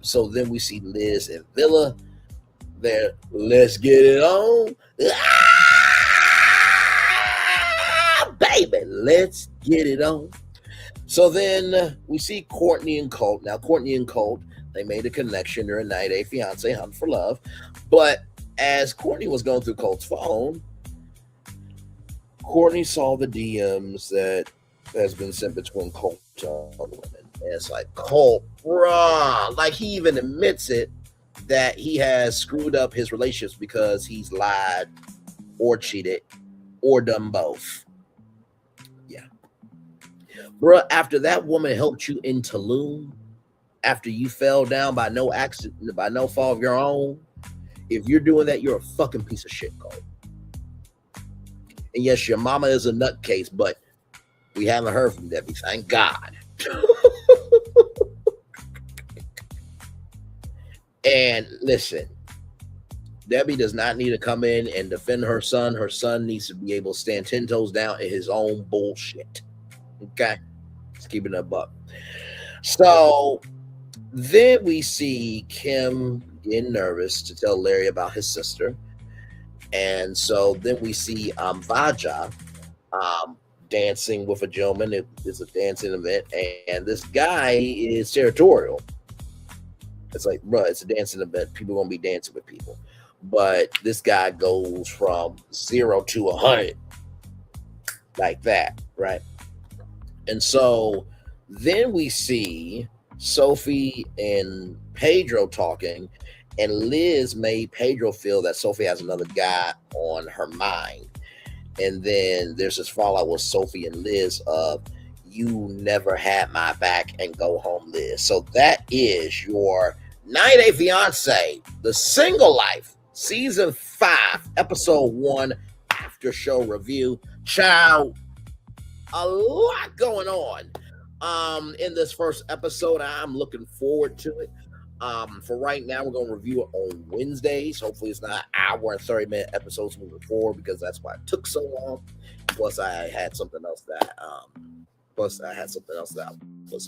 So then we see Liz and Villa there. Let's get it on. Baby, let's get it on. So then we see Courtney and Colt. Now, Courtney and Colt, they made a connection during 90 Day Fiance Hunt for Love. But as Courtney was going through Colt's phone, Courtney saw the DMs that has been sent between Colt and other women. And it's like, Colt, bruh, like he even admits it, that he has screwed up his relationships because he's lied or cheated or done both. Yeah. Bruh, after that woman helped you in Tulum, after you fell down by no accident, by no fault of your own, if you're doing that, you're a fucking piece of shit, Colt. And yes, your mama is a nutcase, but we haven't heard from Debbie, thank God. And listen, Debbie does not need to come in and defend her son. Her son needs to be able to stand 10 toes down in his own bullshit. Okay? Just keeping it a buck. So then we see Kim getting nervous to tell Larry about his sister. And so then we see Vaja dancing with a gentleman. It's a dancing event. And this guy is territorial. It's like, bro, it's a dancing event. People are going to be dancing with people. But this guy goes from 0 to 100 like that, right? And so then we see Sophie and Pedro talking, and Liz made Pedro feel that Sophie has another guy on her mind. And then there's this fallout with Sophie and Liz of, you never had my back and go home, Liz. So that is your 90 Day Fiance, The Single Life, Season 5, Episode 1, after show review. Child, a lot going on in this first episode. I'm looking forward to it. For right now, we're going to review it on Wednesdays. Hopefully it's not an hour and 30-minute episodes moving forward, because that's why it took so long. Plus I had something else that I was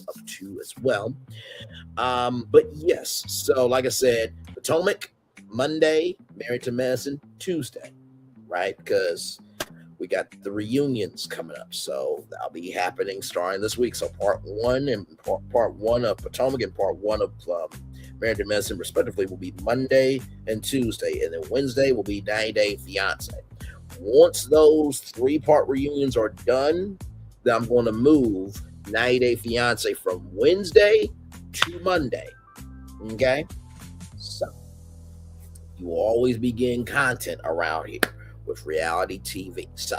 up to as well. But yes, so like I said, Potomac Monday, Married to Medicine Tuesday, right? Because we got the reunions coming up, so that'll be happening starting this week. So part one of Potomac and part one of Married to Medicine, respectively, will be Monday and Tuesday, and then Wednesday will be 90 Day Fiance. Once those 3-part reunions are done, then I'm going to move 90 Day Fiance from Wednesday to Monday. Okay? So you will always be getting content around here with reality TV. So,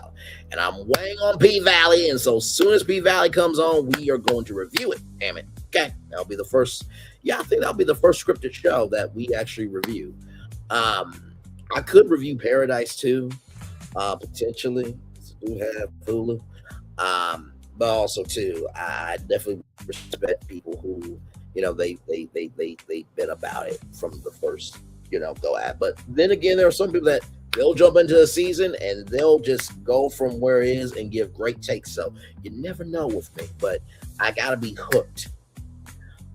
and I'm weighing on P-Valley, and so as soon as P-Valley comes on, we are going to review it. Damn it. Okay? That'll be the first. Yeah, I think that'll be the first scripted show that we actually review. I could review Paradise too, potentially. I do have Hulu. But also too, I definitely respect people who, they've been about it from the first, go at. But then again, there are some people that they'll jump into a season and they'll just go from where it is and give great takes. So you never know with me, but I gotta be hooked.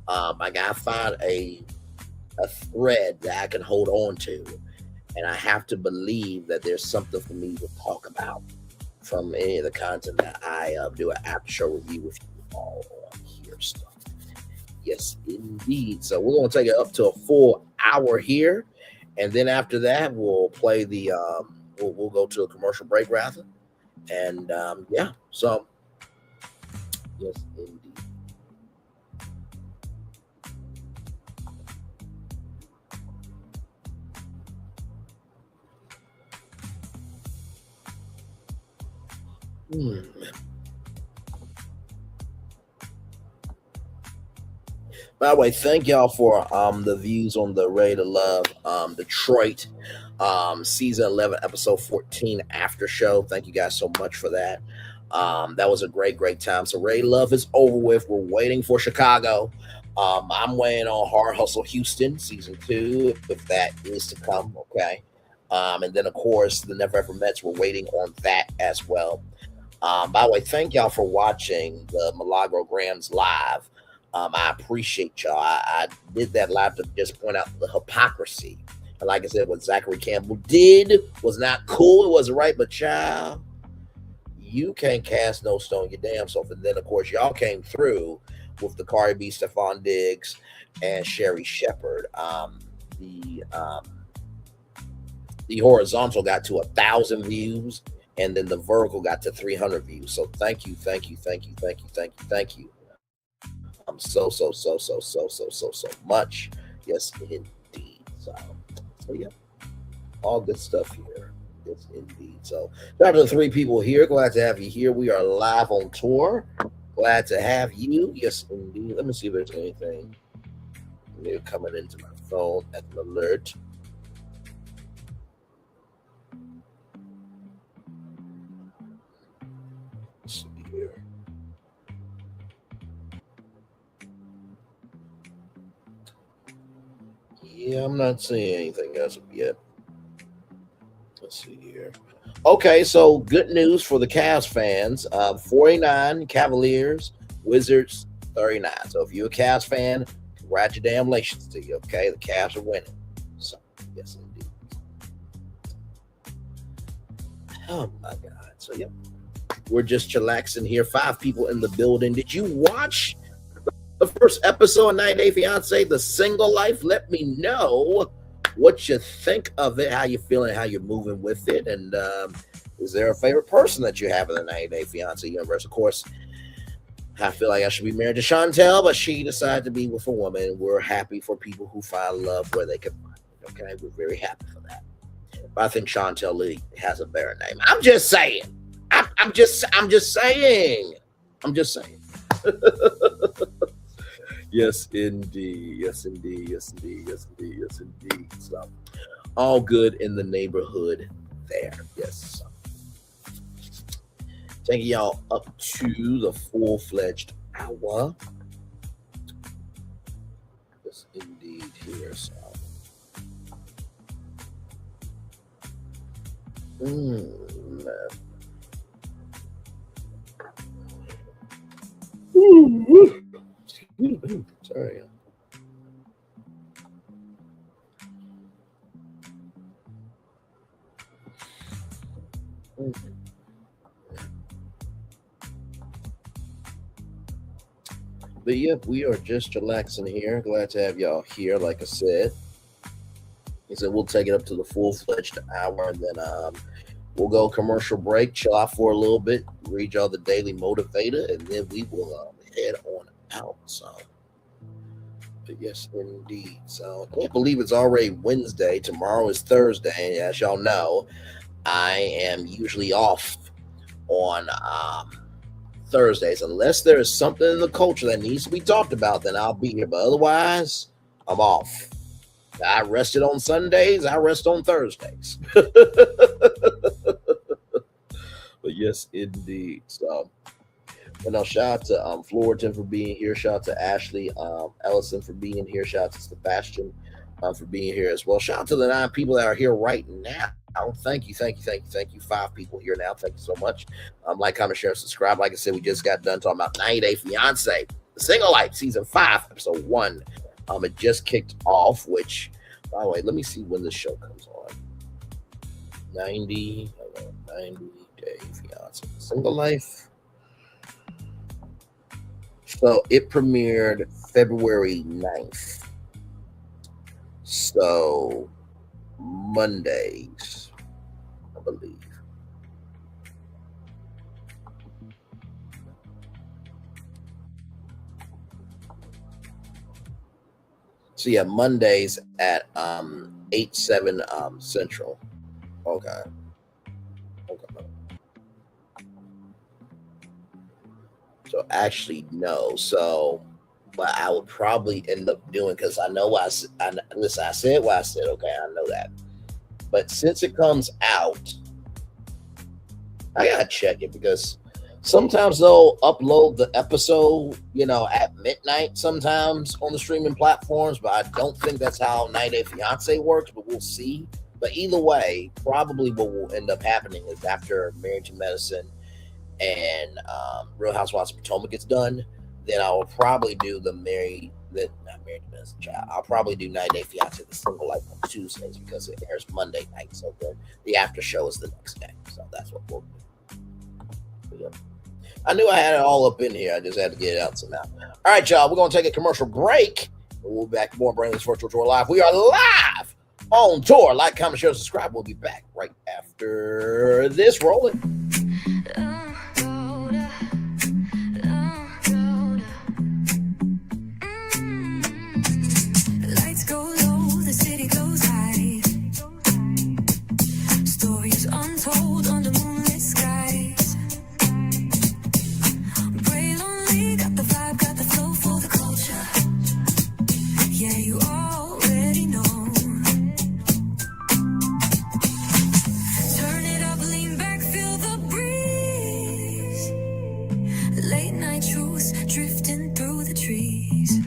I gotta find a thread that I can hold on to, and I have to believe that there's something for me to talk about from any of the content that I do an after show review with you all on here stuff. Yes, indeed. So we're gonna take it up to a full hour here, and then after that we'll play the we'll go to a commercial break rather, and yeah. So yes, indeed. By the way, thank y'all for the views on the Ready to Love Detroit season 11 episode 14 after show. Thank you guys so much for that. That was a great time. So Ready to Love is over with. We're waiting for Chicago. I'm waiting on Hard Hustle Houston season 2, if that is to come. Okay. And then of course the Never Ever Mets, we're waiting on that as well. By the way, thank y'all for watching the Milagro Grams live. I appreciate y'all. I did that live to just point out the hypocrisy. And like I said, what Zachary Campbell did was not cool. It wasn't right, but child, you can't cast no stone your damn self. And then of course y'all came through with the Cardi B, Stephon Diggs, and Sherry Shepherd. The horizontal got to 1,000 views, and then the vertical got to 300 views. So thank you, thank you, thank you, thank you, thank you, thank you. So much. Yes, indeed. So yeah, all good stuff here. Yes, indeed. So shout out to the 3 people here. Glad to have you here. We are live on tour. Glad to have you. Yes, indeed. Let me see if there's anything new coming into my phone at an alert. Let's see here. Yeah, I'm not seeing anything as of yet. Let's see here. Okay, so good news for the Cavs fans. 49, Cavaliers, Wizards, 39. So if you're a Cavs fan, congratulations to you, okay? The Cavs are winning. So, yes, indeed. Oh, my God. So, yep. We're just chillaxing here. 5 people in the building. Did you watch the first episode of 90 Day Fiance, The Single Life? Let me know what you think of it, how you feeling, how you're moving with it, and is there a favorite person that you have in the 90 Day Fiance universe? Of course, I feel like I should be married to Chantal, but she decided to be with a woman. We're happy for people who find love where they can find it. Okay, we're very happy for that. But I think Chantal Lee has a better name. I'm just saying. I'm just saying. I'm just saying. Yes, indeed. Yes, indeed. Yes, indeed. Yes, indeed. Yes, indeed. So, all good in the neighborhood there. Yes. Taking y'all up to the full-fledged hour. Yes, indeed. Here, so. Sorry. But yeah, we are just relaxing here. Glad to have y'all here. Like I said, we'll take it up to the full-fledged hour, and then we'll go commercial break, chill out for a little bit, read y'all the Daily Motivator, and then we will head on out. So, but yes, indeed. So I can't believe it's already Wednesday. Tomorrow is Thursday, and as y'all know, I am usually off on Thursdays, unless there is something in the culture that needs to be talked about. Then I'll be here, but otherwise, I'm off. I rested on Sundays. I rest on Thursdays. But yes, indeed. So, but no, shout out to Florian for being here. Shout out to Ashley Ellison for being here. Shout out to Sebastian for being here as well. Shout out to the 9 people that are here right now. Thank you. 5 people here now. Thank you so much. Like, comment, share, subscribe. Like I said, we just got done talking about 90 Day Fiance, The Single Life, season 5, episode 1. It just kicked off, which, by the way, let me see when this show comes on. 90 Day Fiance, The Single Life. So it premiered February 9th. So Mondays, I believe. So yeah, Mondays at 8/7 Central. Okay. So actually, no. So, but I would probably end up doing, because I know I said what I said. Okay, I know that. But since it comes out, I gotta check it, because sometimes they'll upload the episode, at midnight sometimes on the streaming platforms, but I don't think that's how 90 Day Fiance works, but we'll see. But either way, probably what will end up happening is after Married to Medicine and Real Housewives of Potomac gets done, then I will probably do not Married to Medicine child. I'll probably do 90 Day Fiance, The Single Life on Tuesdays, because it airs Monday night. So the after show is the next day. So that's what we'll do. Yep. I knew I had it all up in here. I just had to get it out somehow. All right, y'all. We're going to take a commercial break. We'll be back with more Brainless Virtual Tour Live. We are live on tour. Like, comment, share, subscribe. We'll be back right after this. Rolling. Lights go low, the city goes high. Stories untold under moonlit skies. Pray lonely, got the vibe, got the flow for the culture. Yeah, you already know. Turn it up, lean back, feel the breeze. Late night truths drifting through the trees.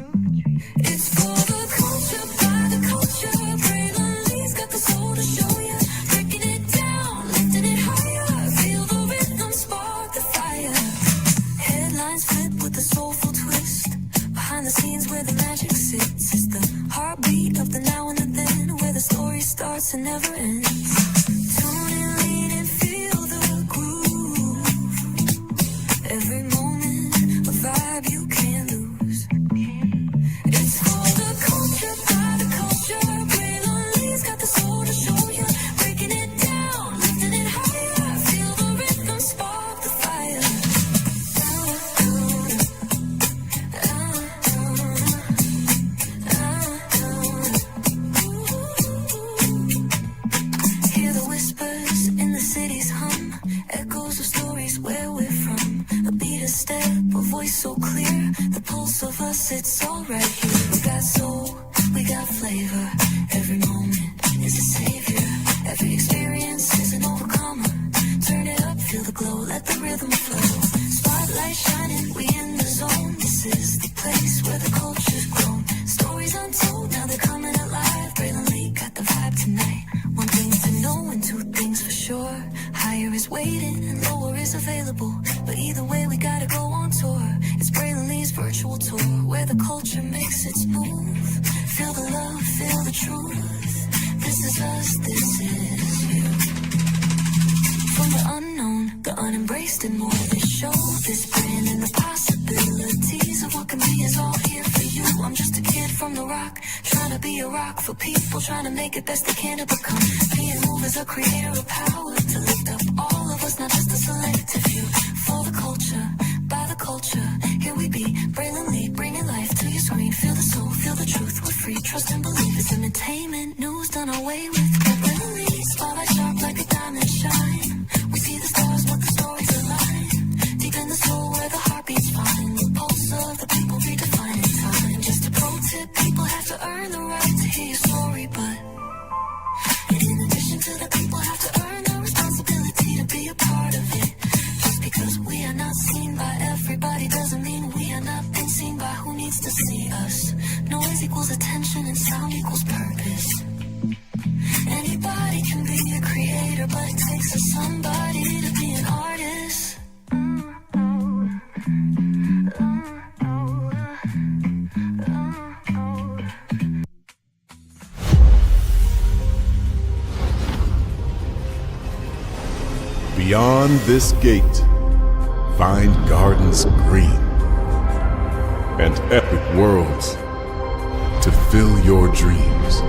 It's for the culture, by the culture. Braylonly's got the soul to show ya. Breaking it down, lifting it higher. Feel the rhythm, spark the fire. Headlines flip with a soulful twist. Behind the scenes where the magic sits. It's the heartbeat of the now and the then, where the story starts and never ends. Tune in, lean and feel the groove. Every moment, a vibe you can't lose. It's for the culture, by the culture. Braylonly's got the soul to show ya. Breaking it down, lifting it higher. Feel the rhythm, spark the fire. Hear the whispers in the city's hum. Echoes of stories where we're from. A beat, a step, a voice so clear. The pulse of us, it's all right here. We got soul, we got flavor. Every moment is a savior. Every experience is an overcomer. Turn it up, feel the glow, let the rhythm flow. Spotlight shining, we in the zone. This is the place where the culture's grown. Stories untold, now they're coming alive. Braylonly got the vibe tonight. One thing to know and two things for sure. Higher is waiting and lower is available. But either way, we gotta go on tour. It's Braylonly's virtual tour, where the culture makes its move. Feel the love, feel the truth. This is us, this is you. From the unknown, the unembraced and more. This show, this brand and the possibilities of what can be is all here for you. I'm just a kid from the rock, trying to be a rock for people, trying to make it best they can to become. Being moved as a creator of power, to lift up all of us, not just a selective few. For the culture, by the culture, here we be. Braylonly, bringing life to your screen. Feel the soul, feel the truth, we're free. Trust and believe it's entertainment, news done away with. Braylonly, spotlight sharp like a diamond shine. We see the stars, what the stories align. Deep in the soul where the heartbeats find. The pulse of the people redefining time. Just a pro tip, people have to earn the right to hear your story, but in addition to the people have to earn the responsibility to be a part of it. Just because we are not seen by everybody doesn't mean we are not been seen by who needs to see us. Noise equals attention and sound equals purpose. Anybody can be a creator, but it takes a somebody to be an artist. Beyond this gate, find gardens green and epic worlds to fill your dreams.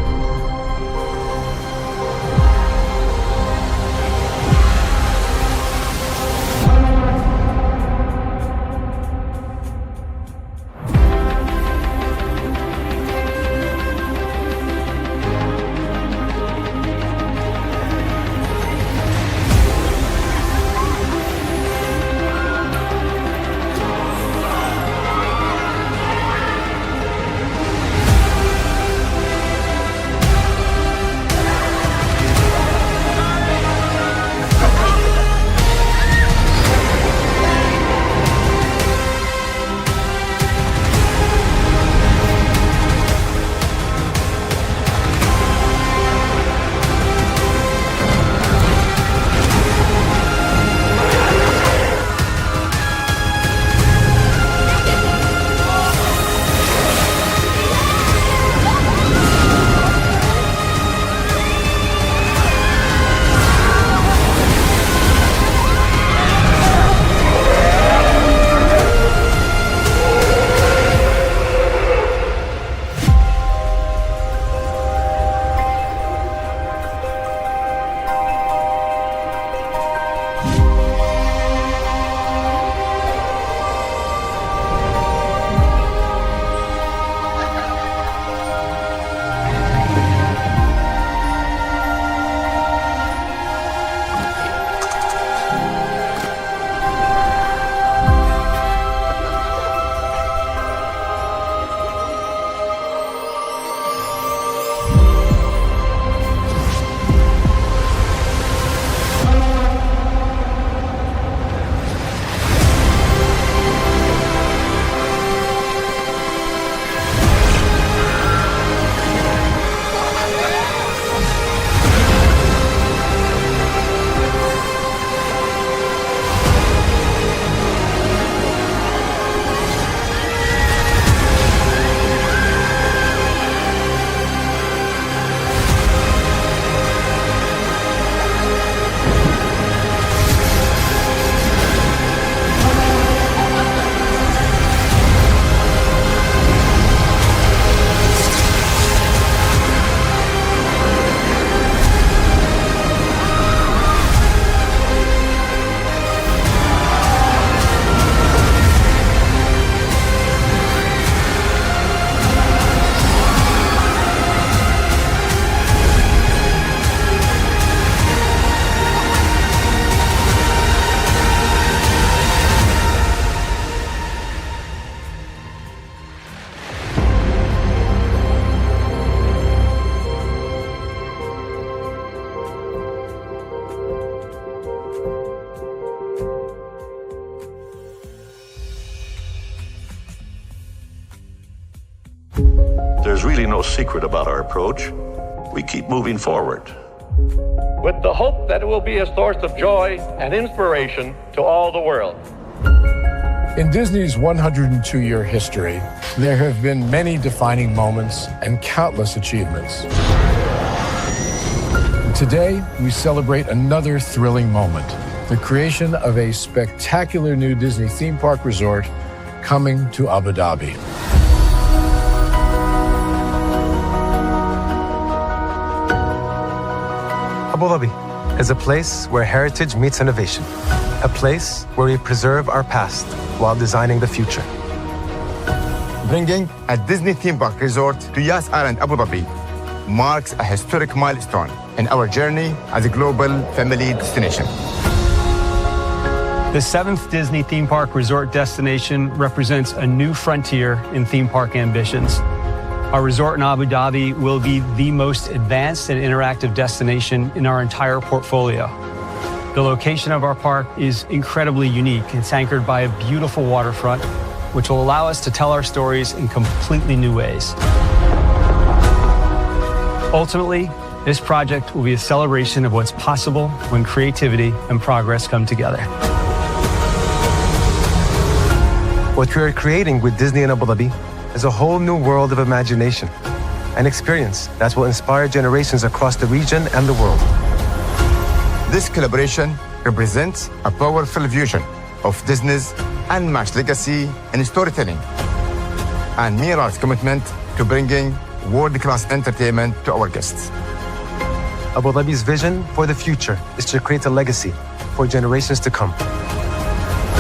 There's really no secret about our approach. We keep moving forward. With the hope that it will be a source of joy and inspiration to all the world. In Disney's 102-year history, there have been many defining moments and countless achievements. Today, we celebrate another thrilling moment, the creation of a spectacular new Disney theme park resort coming to Abu Dhabi. Abu Dhabi is a place where heritage meets innovation, a place where we preserve our past while designing the future. Bringing a Disney theme park resort to Yas Island, Abu Dhabi marks a historic milestone in our journey as a global family destination. The 7th Disney theme park resort destination represents a new frontier in theme park ambitions. Our resort in Abu Dhabi will be the most advanced and interactive destination in our entire portfolio. The location of our park is incredibly unique. It's anchored by a beautiful waterfront, which will allow us to tell our stories in completely new ways. Ultimately, this project will be a celebration of what's possible when creativity and progress come together. What we are creating with Disney in Abu Dhabi is a whole new world of imagination, an experience that will inspire generations across the region and the world. This collaboration represents a powerful fusion of Disney's unmatched legacy in storytelling and Mirar's commitment to bringing world-class entertainment to our guests. Abu Dhabi's vision for the future is to create a legacy for generations to come.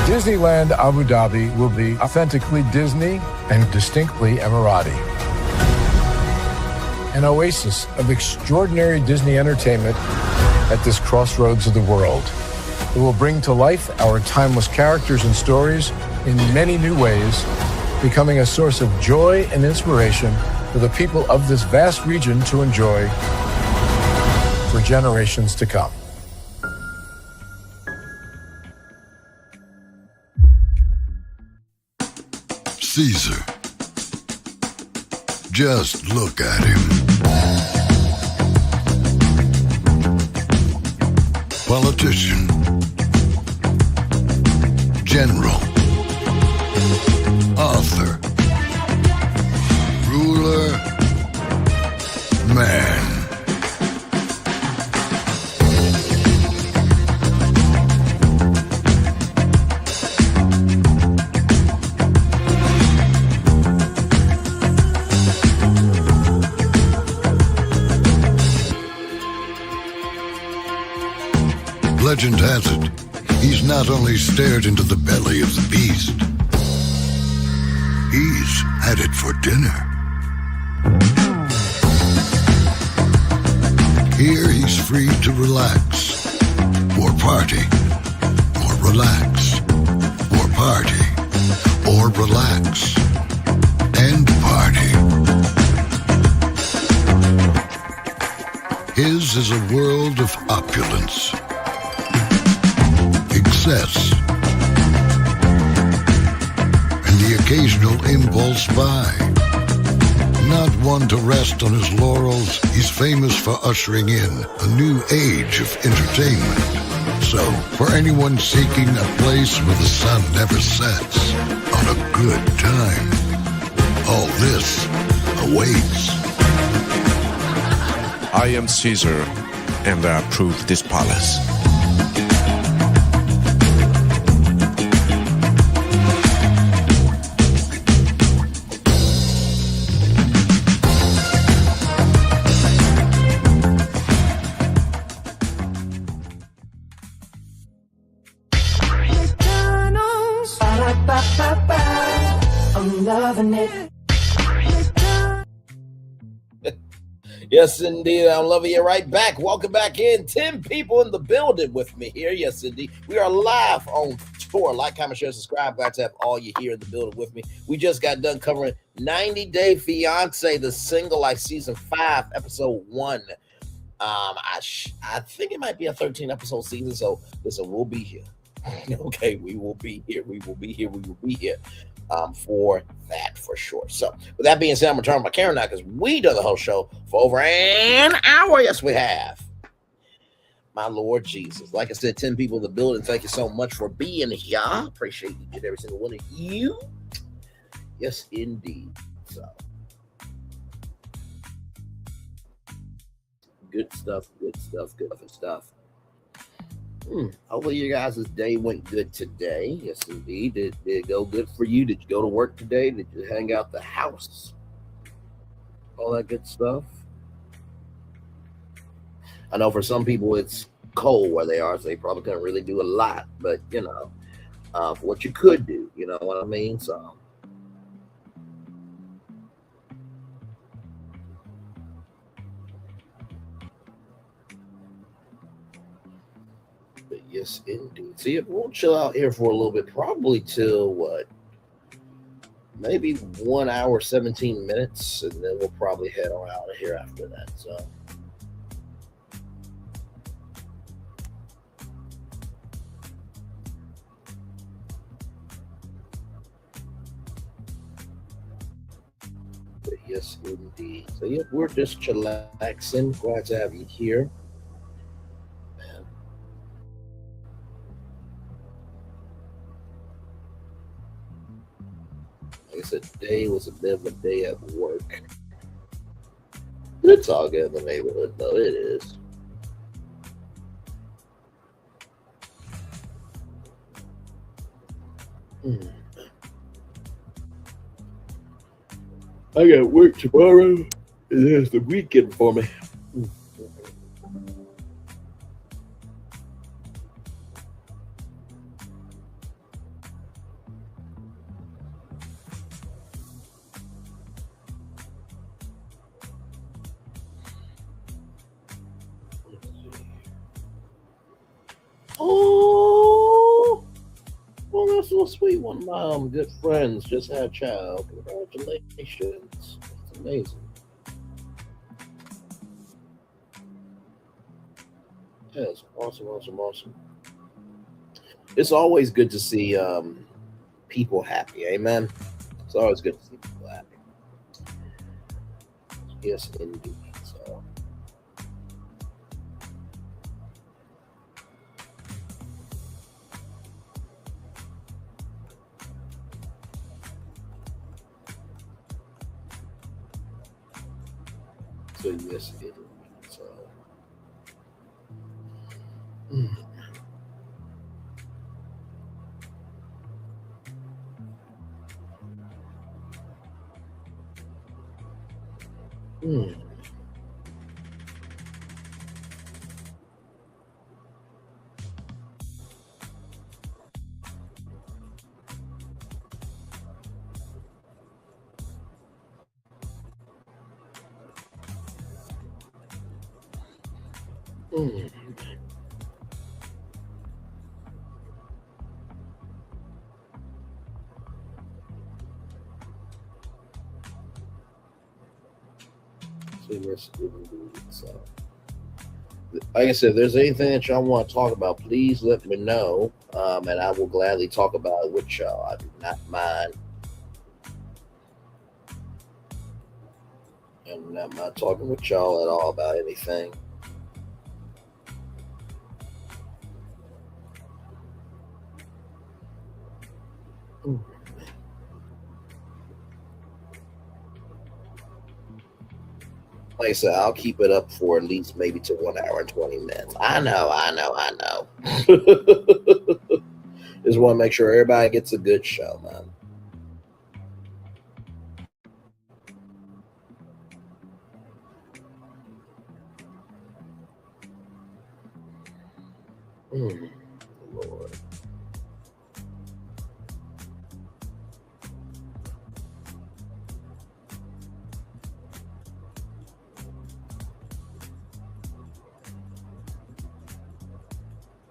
Disneyland Abu Dhabi will be authentically Disney and distinctly Emirati. An oasis of extraordinary Disney entertainment at this crossroads of the world. It will bring to life our timeless characters and stories in many new ways, becoming a source of joy and inspiration for the people of this vast region to enjoy for generations to come. Caesar. Just look at him. Politician. General. Author. Ruler. Man. Legend has it, he's not only stared into the belly of the beast, he's had it for dinner. Here he's free to relax, or party, or relax, or party, or relax, and party. His is a world of opulence, excess, and the occasional impulse buy. Not one to rest on his laurels, he's famous for ushering in a new age of entertainment. So, for anyone seeking a place where the sun never sets on a good time, all this awaits. I am Caesar, and I approve this palace. I'm loving it. Yes, indeed. I'm loving you right back. Welcome back in. 10 people in the building with me here. Yes, indeed. We are live on tour. Like, comment, share, subscribe. Glad to have all you here in the building with me. We just got done covering 90 Day Fiance, the single life season 5, episode 1. I think it might be a 13 episode season. So listen, we'll be here. Okay, we will be here. We will be here. We will be here. for that for sure. So with that being said, I'm gonna turn my camera now because we done the whole show for over an hour. Yes, we have. My Lord Jesus. Like I said, 10 people in the building. Thank you so much for being here. Appreciate you, every single one of you. Yes, indeed. So good stuff, good stuff, good stuff. Hopefully you guys' day went good today. Yes, indeed. Did it go good for you? Did you go to work today? Did you hang out the house? All that good stuff. I know for some people it's cold where they are, so they probably couldn't really do a lot. But, you know, for what you could do, you know what I mean? So, but yes, indeed. See, we'll chill out here for a little bit, probably till what? Maybe 1 hour, 17 minutes, and then we'll probably head on out of here after that. So, but yes, indeed. So, yeah, we're just chillaxing. Glad to have you here. Like I said, today was a bit of a day at work. It's all good in the neighborhood, though. It is. I got work tomorrow, and there's the weekend for me. Oh, well, that's so sweet. One of my good friends just had a child. Congratulations. That's amazing. Yes, awesome, awesome, awesome. It's always good to see people happy. Amen. It's always good to see people happy. Yes, indeed. So. So yes, it is. So, So yes, indeed. So, like I said, if there's anything that y'all want to talk about, please let me know, and I will gladly talk about it with y'all. I do not mind. I'm not talking with y'all at all about anything. Like I said, I'll keep it up for at least maybe to 1 hour and 20 minutes. I know. Just want to make sure everybody gets a good show, man. Lord.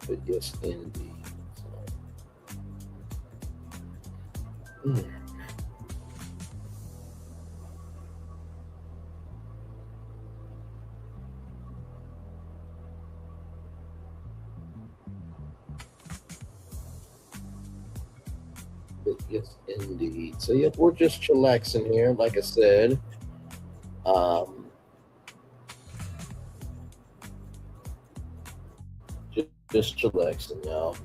But yes, indeed. But Yes, indeed. So yep, we're just chillaxing here. Like I said, um, just chillaxing, y'all.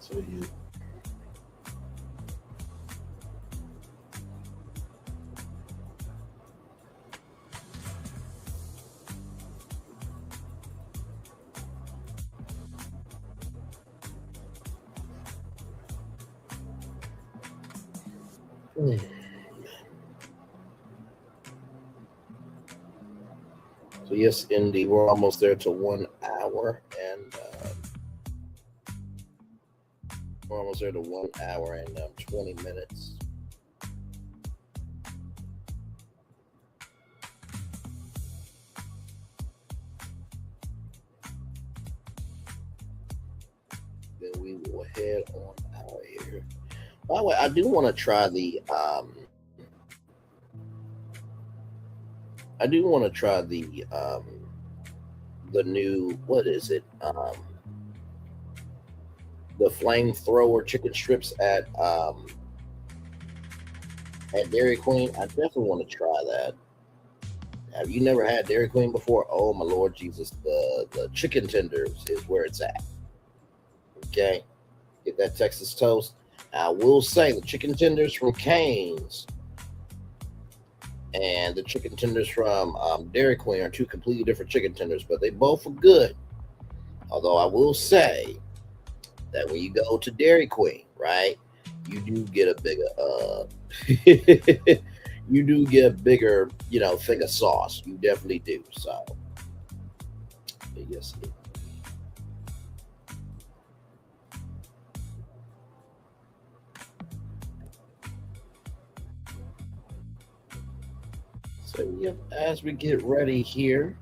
So you. So yes, indeed, we're almost there to 1 hour, and we're almost there to 1 hour and 20 minutes. Then we will head on out here. By the way, I do want to try the new, what is it? The flamethrower chicken strips at Dairy Queen. I definitely want to try that. Have you never had Dairy Queen before? Oh my Lord Jesus, the chicken tenders is where it's at. Okay, get that Texas toast. I will say the chicken tenders from Cane's and the chicken tenders from Dairy Queen are two completely different chicken tenders, but they both are good. Although I will say that when you go to Dairy Queen, right, you do get a bigger you do get a bigger, thing of sauce. You definitely do. So yes. So yep, as we get ready here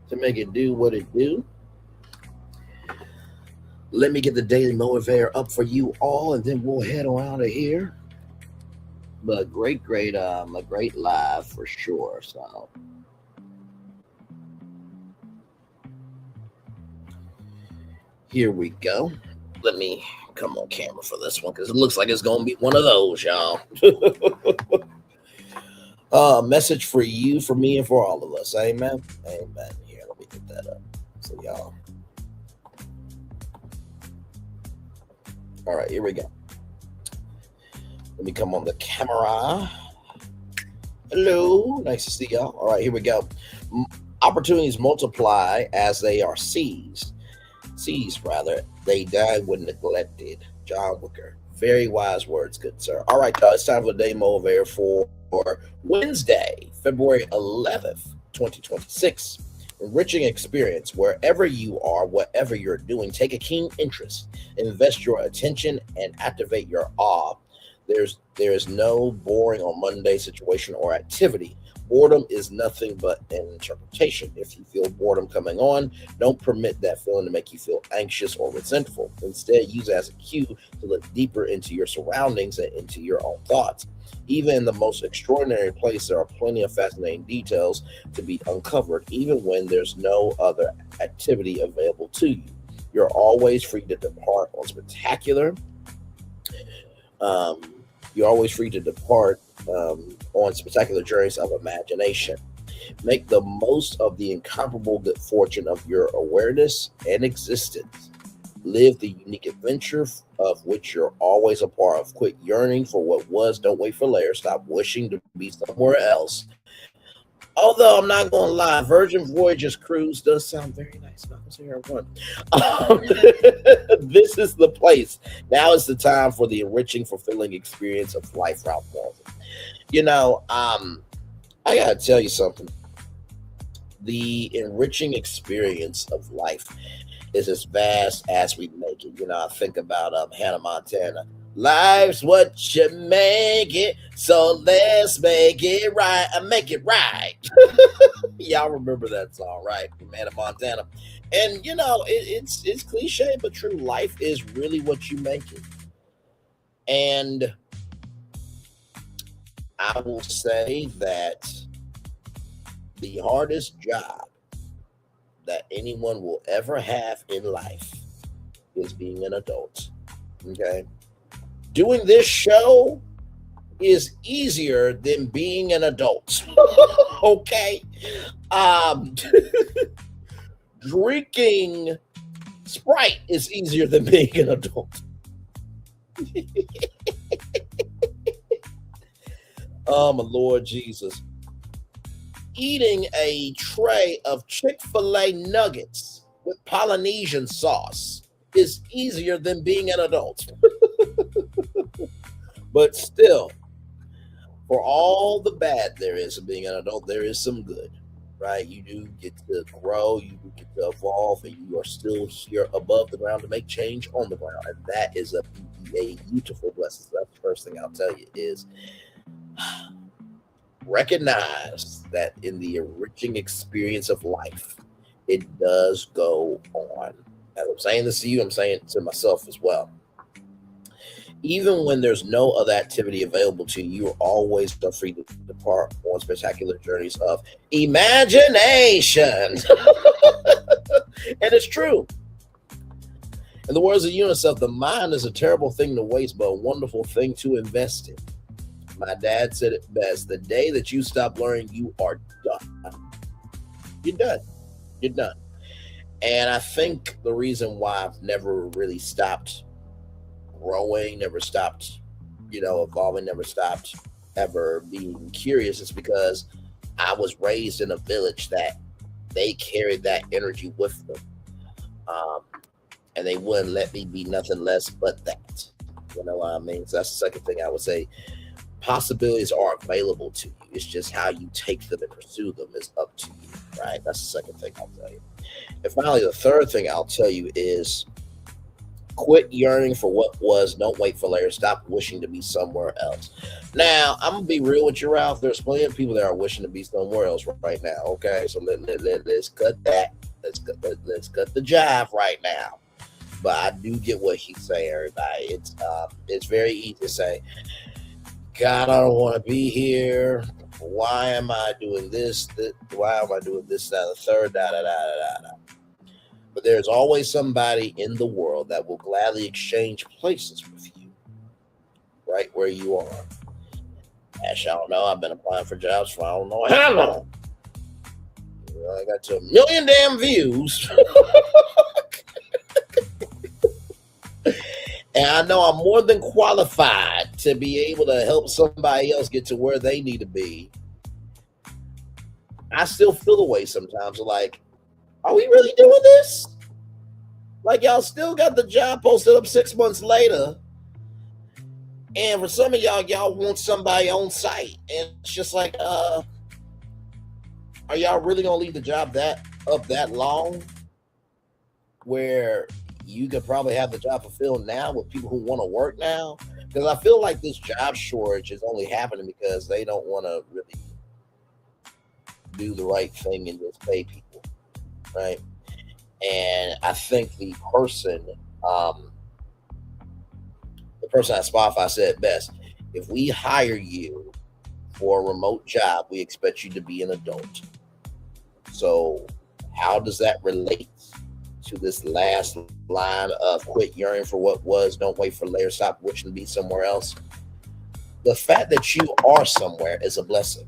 to make it do what it do, let me get the daily motivator up for you all, and then we'll head on out of here. But a great live for sure. So here we go. Let me come on camera for this one because it looks like it's gonna be one of those, y'all. Message for you, for me, and for all of us. Amen. Amen. Here, let me get that up. So y'all. All right, here we go. Let me come on the camera. Hello, nice to see y'all. All right, here we go. Opportunities multiply as they are seized. They die when neglected. John Wicker. Very wise words, good sir. All right, it's time for the day motivator for Wednesday, February 11th, 2026. Enriching experience. Wherever you are, whatever you're doing, take a keen interest, invest your attention, and activate your awe. There is no boring or mundane situation or activity. Boredom is nothing but an interpretation. If you feel boredom coming on, don't permit that feeling to make you feel anxious or resentful. Instead, use it as a cue to look deeper into your surroundings and into your own thoughts. Even in the most extraordinary place, there are plenty of fascinating details to be uncovered, even when there's no other activity available to you. You're always free to depart on spectacular. On spectacular journeys of imagination. Make the most of the incomparable good fortune of your awareness and existence. Live the unique adventure of which you're always a part of. Quit yearning for what was. Don't wait for later. Stop wishing to be somewhere else. Although I'm not going to lie, Virgin Voyages cruise does sound very nice. I'm not going to say here one. This is the place. Now is the time for the enriching, fulfilling experience of life, Ralph Waldo. I got to tell you something. The enriching experience of life is as vast as we make it. I think about Hannah Montana. Life's what you make it, so let's make it right. Make it right. Y'all remember that song, right? From Hannah Montana. And it's cliche but true. Life is really what you make it. And I will say that the hardest job that anyone will ever have in life is being an adult. Okay? Doing this show is easier than being an adult. Okay? Drinking Sprite is easier than being an adult. Oh, my Lord Jesus. Eating a tray of Chick-fil-A nuggets with Polynesian sauce is easier than being an adult. But still, for all the bad there is of being an adult, there is some good, right? You do get to grow, you do get to evolve, and you are still here above the ground to make change on the ground. And that is a beautiful blessing. So that's the first thing I'll tell you is recognize that in the enriching experience of life, it does go on. As I'm saying this to you, I'm saying it to myself as well. Even when there's no other activity available to you, you're always free to depart on spectacular journeys of imagination. And it's true. In the words of UNICEF, the mind is a terrible thing to waste, but a wonderful thing to invest in. My dad said it best. The day that you stop learning, you are done. You're done. You're done. And I think the reason why I've never really stopped growing, never stopped, evolving, never stopped ever being curious is because I was raised in a village that they carried that energy with them. And they wouldn't let me be nothing less but that. You know what I mean? So that's the second thing I would say. Possibilities are available to you. It's just how you take them and pursue them is up to you, right? That's the second thing I'll tell you. And finally, the third thing I'll tell you is quit yearning for what was. Don't wait for later. Stop wishing to be somewhere else. Now, I'm going to be real with you, Ralph. There's plenty of people that are wishing to be somewhere else right now, okay? So let's cut that. Let's cut the jive right now. But I do get what he's saying, everybody. It's very easy to say, God, I don't want to be here. Why am I doing this? Why am I doing this, that, and the third, da. But there's always somebody in the world that will gladly exchange places with you, right where you are. As y'all know, I've been applying for jobs for I don't know how long. I got to 1 million damn views. And I know I'm more than qualified to be able to help somebody else get to where they need to be. I still feel the way sometimes. Like, are we really doing this? Like, y'all still got the job posted up 6 months later. And for some of y'all want somebody on site. And it's just like, are y'all really going to leave the job that long? Where you could probably have the job fulfilled now with people who want to work now. Because I feel like this job shortage is only happening because they don't want to really do the right thing and just pay people, right? And I think the person at Spotify said best, if we hire you for a remote job, we expect you to be an adult. So how does that relate to this last line of quit yearning for what was, don't wait for later, stop wishing to be somewhere else? The fact that you are somewhere is a blessing.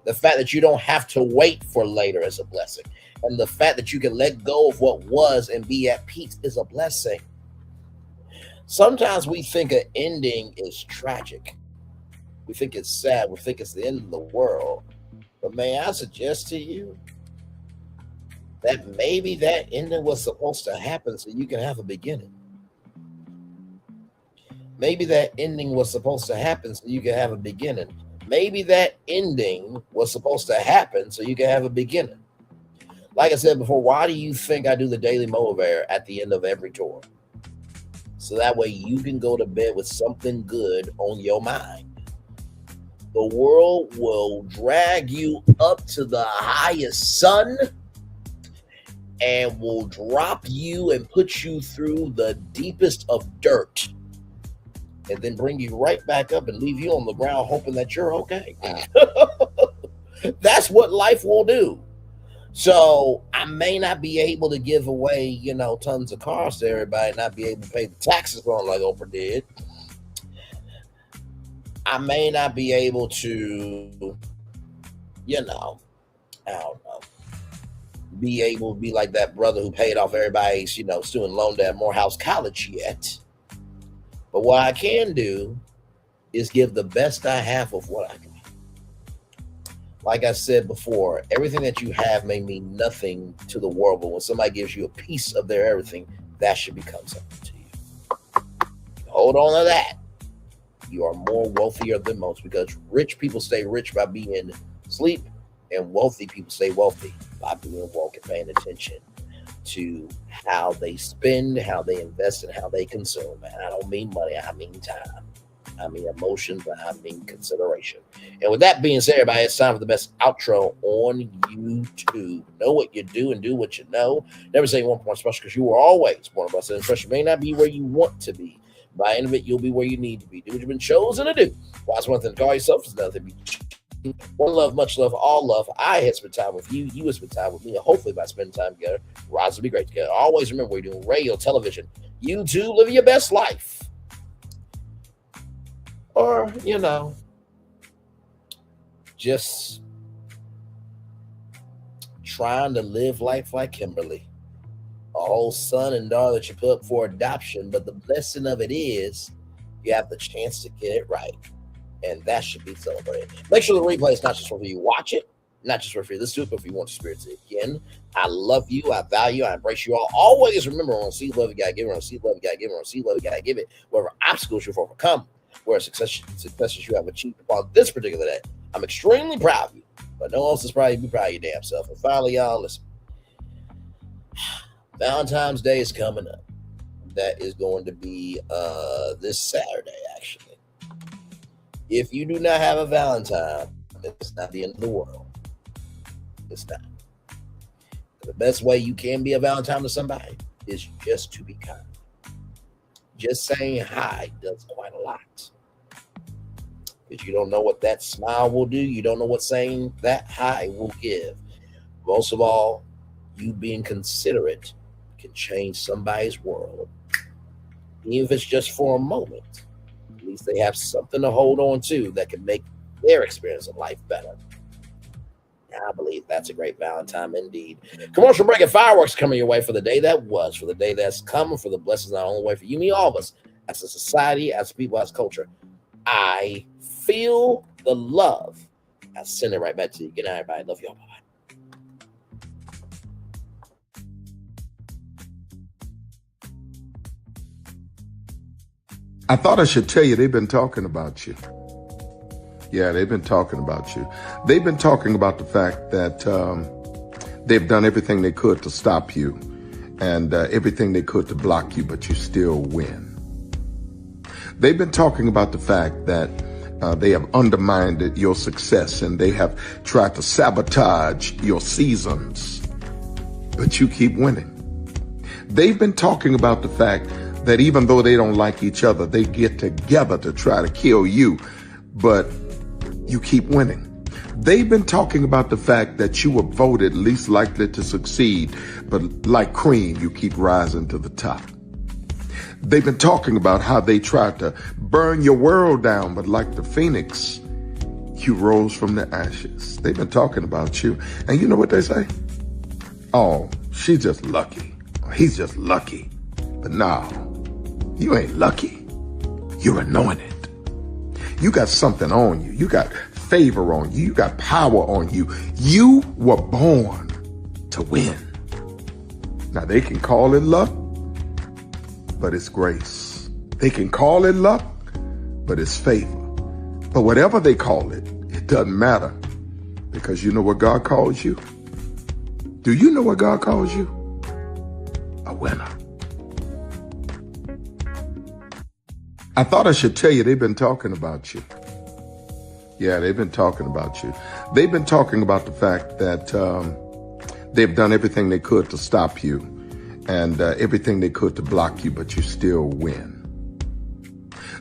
The fact that you don't have to wait for later is a blessing. And the fact that you can let go of what was and be at peace is a blessing. Sometimes we think an ending is tragic. We think it's sad. We think it's the end of the world. But may I suggest to you that maybe that ending was supposed to happen so you can have a beginning. Maybe that ending was supposed to happen so you can have a beginning. Maybe that ending was supposed to happen so you can have a beginning. Like I said before, why do you think I do the daily motivator at the end of every tour? So that way you can go to bed with something good on your mind. The world will drag you up to the highest sun and will drop you and put you through the deepest of dirt. and then bring you right back up and leave you on the ground hoping that you're okay. That's what life will do. So I may not be able to give away, you know, tons of cars to everybody, not be able to pay the taxes on like Oprah did. I may not be able to, you know, I don't know, be able to be like that brother who paid off everybody's, you know, student loan debt at Morehouse College yet. But what I can do is give the best I have of what I can. Like I said before, everything that you have may mean nothing to the world, but when somebody gives you a piece of their everything, that should become something to you. Hold on to that. You are more wealthier than most, because rich people stay rich by being asleep, and wealthy people stay wealthy by being woke and paying attention to how they spend, how they invest, and how they consume. And I don't mean money, I mean time. I mean emotions, and I mean consideration. And with that being said, everybody, it's time for the best outro on YouTube. Know what you do and do what you know. Never say one point special, because you are always one of us. And special may not be where you want to be. By the end of it, you'll be where you need to be. Do what you've been chosen to do. Wise one thing to call yourself is another thing to be. One love, much love, all love. I had spent time with you. You have spent time with me. And hopefully by spending time together, Rise will be great together. Always remember, we're doing radio, television, YouTube, living your best life. Or, you know, just trying to live life like Kimberly. A whole son and daughter that you put up for adoption. But the blessing of it is you have the chance to get it right. And that should be celebrated. Make sure the replay is not just for you watch it, not just for you listen to it, but if you want to experience it again. I love you. I value you. I embrace you all. Always remember, on seed love, you got to give it. On seed love, you got to give it. On seed love, you got to give it. Whatever obstacles you've overcome, where successes you have achieved upon this particular day, I'm extremely proud of you. But no one else is proud of you. Be proud of your damn self. And finally, y'all, listen. Valentine's Day is coming up. That is going to be this Saturday, actually. If you do not have a Valentine, it's not the end of the world. It's not. The best way you can be a Valentine to somebody is just to be kind. Just saying hi does quite a lot. Because you don't know what that smile will do. You don't know what saying that hi will give. Most of all, you being considerate can change somebody's world. Even if it's just for a moment. At least they have something to hold on to that can make their experience of life better. I believe that's a great Valentine indeed. Commercial break and fireworks coming your way for the day that was, for the day that's coming, for the blessings not only way for you, me, all of us, as a society, as people, as culture. I feel the love. I send it right back to you. Good night, everybody. Love y'all. Bye-bye. I thought I should tell you, they've been talking about you. Yeah, they've been talking about you. They've been talking about the fact that they've done everything they could to stop you and everything they could to block you, but you still win. They've been talking about the fact that they have undermined your success and they have tried to sabotage your seasons, but you keep winning. They've been talking about the fact that even though they don't like each other, they get together to try to kill you, but you keep winning. They've been talking about the fact that you were voted least likely to succeed, but like cream, you keep rising to the top. They've been talking about how they tried to burn your world down, but like the phoenix, you rose from the ashes. They've been talking about you. And you know what they say? Oh, she's just lucky. He's just lucky. But no, you ain't lucky. You're anointed. You got something on you. You got favor on you. You got power on you. You were born to win. Now they can call it luck, but it's grace. They can call it luck, but it's favor. But whatever they call it, it doesn't matter, because you know what God calls you? Do you know what God calls you? A winner. I thought I should tell you, they've been talking about you. Yeah, they've been talking about you. They've been talking about the fact that they've done everything they could to stop you and everything they could to block you, but you still win.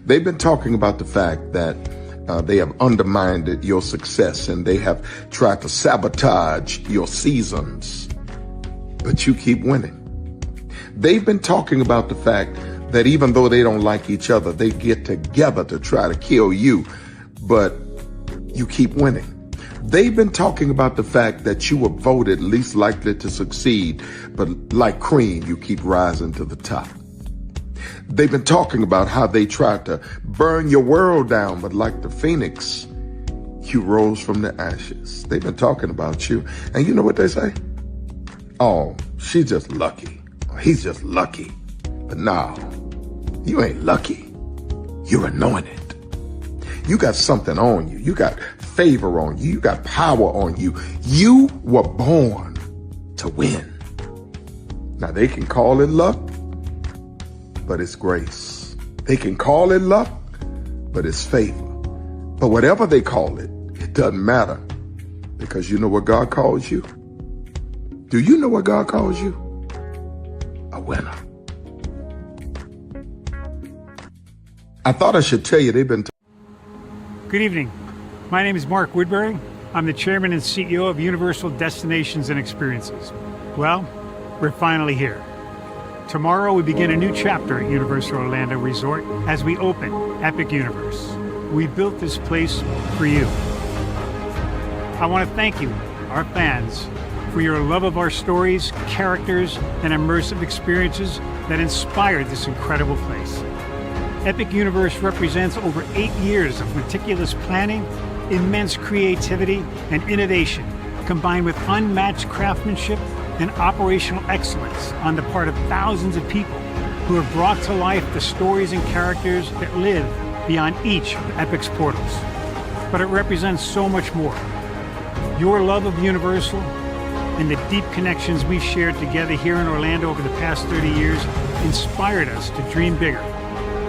They've been talking about the fact that they have undermined your success and they have tried to sabotage your seasons, but you keep winning. They've been talking about the fact that even though they don't like each other, they get together to try to kill you, but you keep winning. They've been talking about the fact that you were voted least likely to succeed, but like cream, you keep rising to the top. They've been talking about how they tried to burn your world down, but like the phoenix, you rose from the ashes. They've been talking about you. And you know what they say? Oh, she's just lucky. He's just lucky. But no, you ain't lucky. You're anointed. You got something on you. You got favor on you. You got power on you. You were born to win. Now they can call it luck, but it's grace. They can call it luck, but it's favor. But whatever they call it, it doesn't matter, because you know what God calls you? Do you know what God calls you? A winner. I thought I should tell you they've been... Good evening. My name is Mark Woodbury. I'm the chairman and CEO of Universal Destinations and Experiences. Well, we're finally here. Tomorrow we begin a new chapter at Universal Orlando Resort as we open Epic Universe. We built this place for you. I want to thank you, our fans, for your love of our stories, characters, and immersive experiences that inspired this incredible place. Epic Universe represents over 8 years of meticulous planning, immense creativity, and innovation, combined with unmatched craftsmanship and operational excellence on the part of thousands of people who have brought to life the stories and characters that live beyond each of Epic's portals. But it represents so much more. Your love of Universal and the deep connections we've shared together here in Orlando over the past 30 years inspired us to dream bigger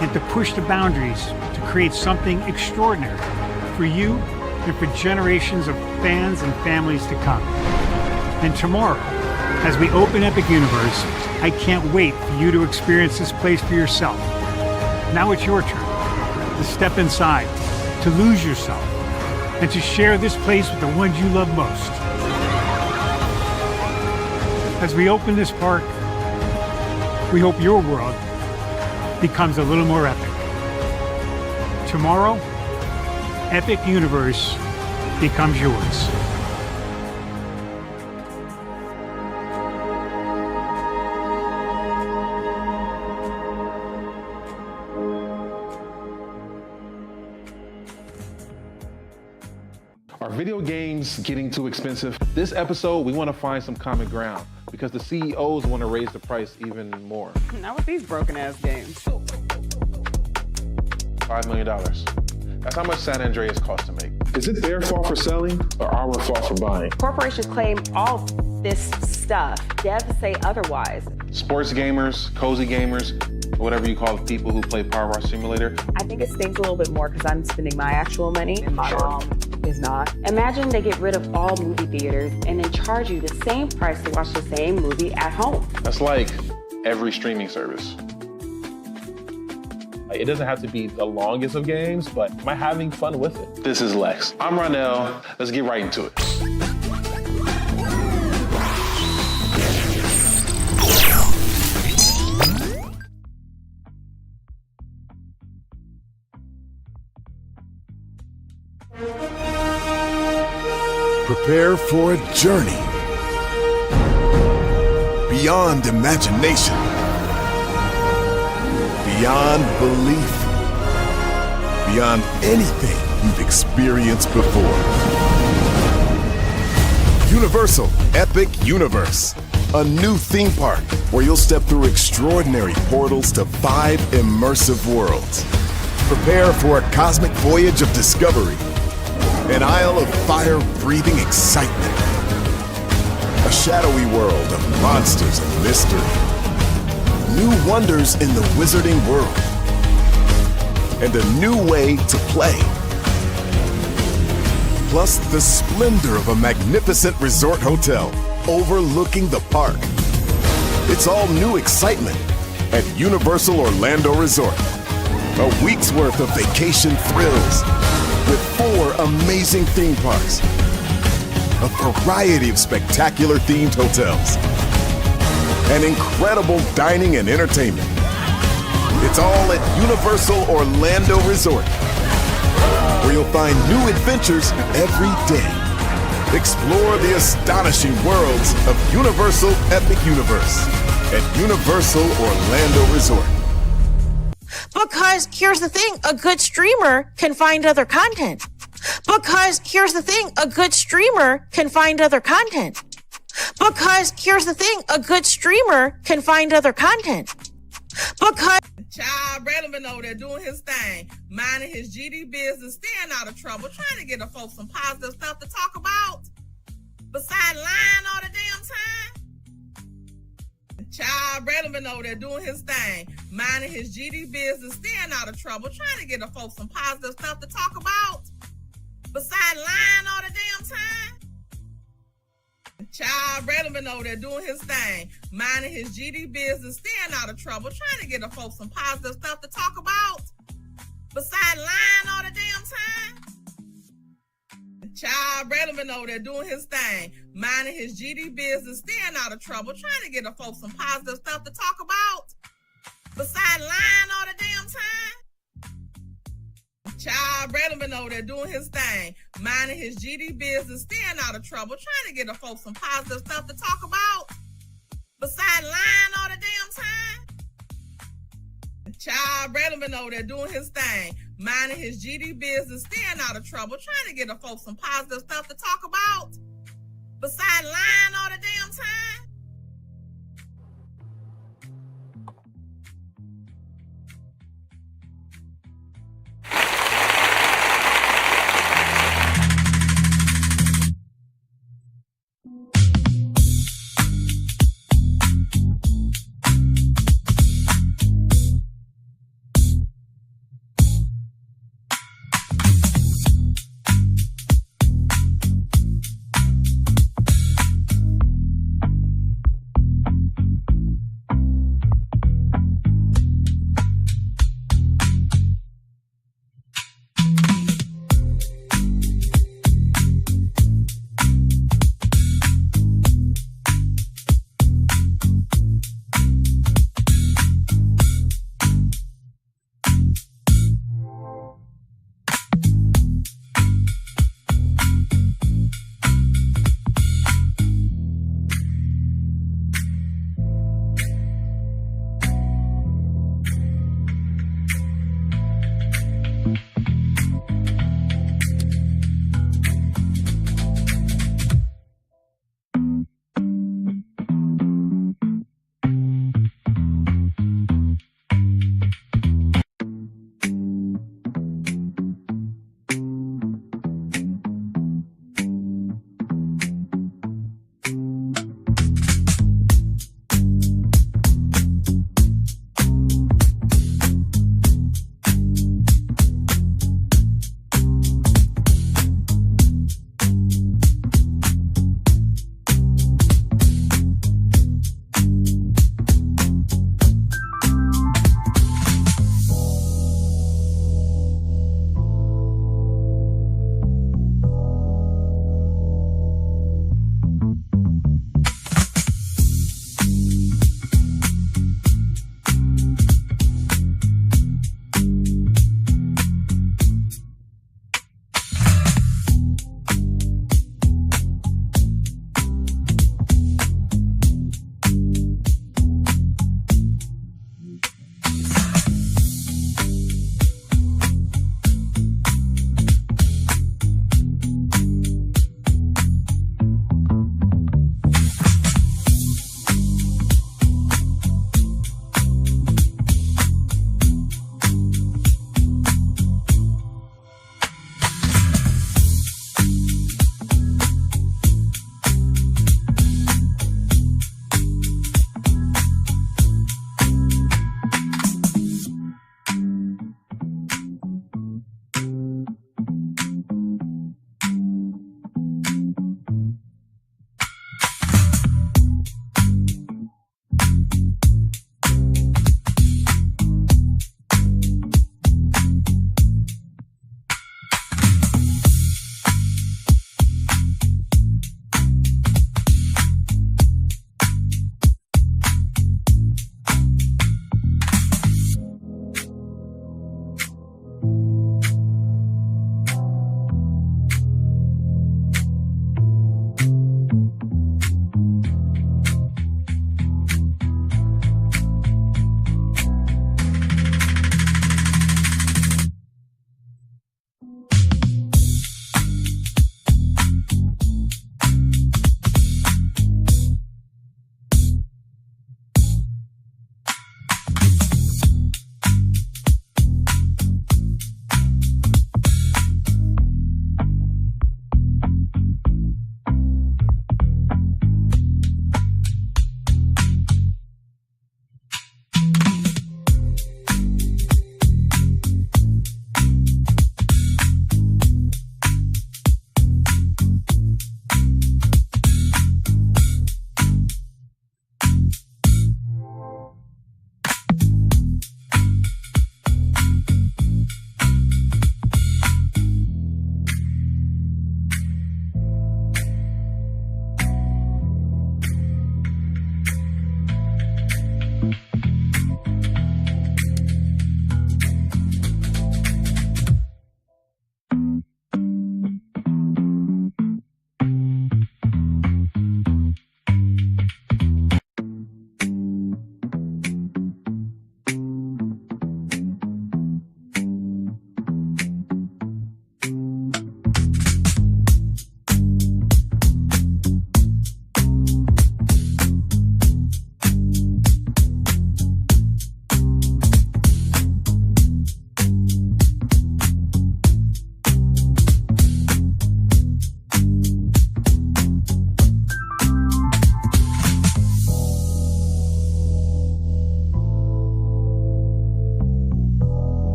and to push the boundaries to create something extraordinary for you and for generations of fans and families to come. And tomorrow, as we open Epic Universe, I can't wait for you to experience this place for yourself. Now it's your turn to step inside, to lose yourself, and to share this place with the ones you love most. As we open this park, we hope your world becomes a little more epic. Tomorrow, Epic Universe becomes yours. Are video games getting too expensive? This episode, we want to find some common ground because the CEOs want to raise the price even more. Not with these broken ass games. $5 million. That's how much San Andreas costs to make. Is it their fault for selling or our fault for buying? Corporations claim all this stuff. Devs say otherwise. Sports gamers, cozy gamers, whatever you call the people who play Power Wash Simulator. I think it stings a little bit more because I'm spending my actual money and my mom is not. Imagine they get rid of all movie theaters and then charge you the same price to watch the same movie at home. That's like every streaming service. It doesn't have to be the longest of games, but am I having fun with it? This is Lex. I'm Ronell. Let's get right into it. Prepare for a journey beyond imagination, beyond belief, beyond anything you've experienced before. Universal Epic Universe, a new theme park where you'll step through extraordinary portals to 5 immersive worlds. Prepare for a cosmic voyage of discovery, an isle of fire-breathing excitement, a shadowy world of monsters and mystery, new wonders in the wizarding world, and a new way to play. Plus the splendor of a magnificent resort hotel overlooking the park. It's all new excitement at Universal Orlando Resort. A week's worth of vacation thrills with 4 amazing theme parks, a variety of spectacular themed hotels, and incredible dining and entertainment. It's all at Universal Orlando Resort, where you'll find new adventures every day. Explore the astonishing worlds of Universal Epic Universe at Universal Orlando Resort. Because here's the thing, a good streamer can find other content. Because here's the thing, a good streamer can find other content. Because here's the thing, a good streamer can find other content. Because Child Bradley over there doing his thing, minding his GD business, staying out of trouble, trying to get the folks some positive stuff to talk about. Besides lying all the damn time. Child Bradley over there doing his thing, minding his GD business, staying out of trouble, trying to get the folks some positive stuff to talk about. Besides lying all the damn time. Child Bradley over there doing his thing, minding his GD business, staying out of trouble, trying to get the folks some positive stuff to talk about. Besides lying all the damn time. Child Bradley over there doing his thing, minding his GD business, staying out of trouble, trying to get the folks some positive stuff to talk about. Besides lying all the damn time. Child Bradley over there doing his thing, minding his GD business, staying out of trouble, trying to get the folks some positive stuff to talk about. Besides lying all the damn time. Child Bradley over there doing his thing, minding his GD business, staying out of trouble, trying to get the folks some positive stuff to talk about. Besides lying all the damn time.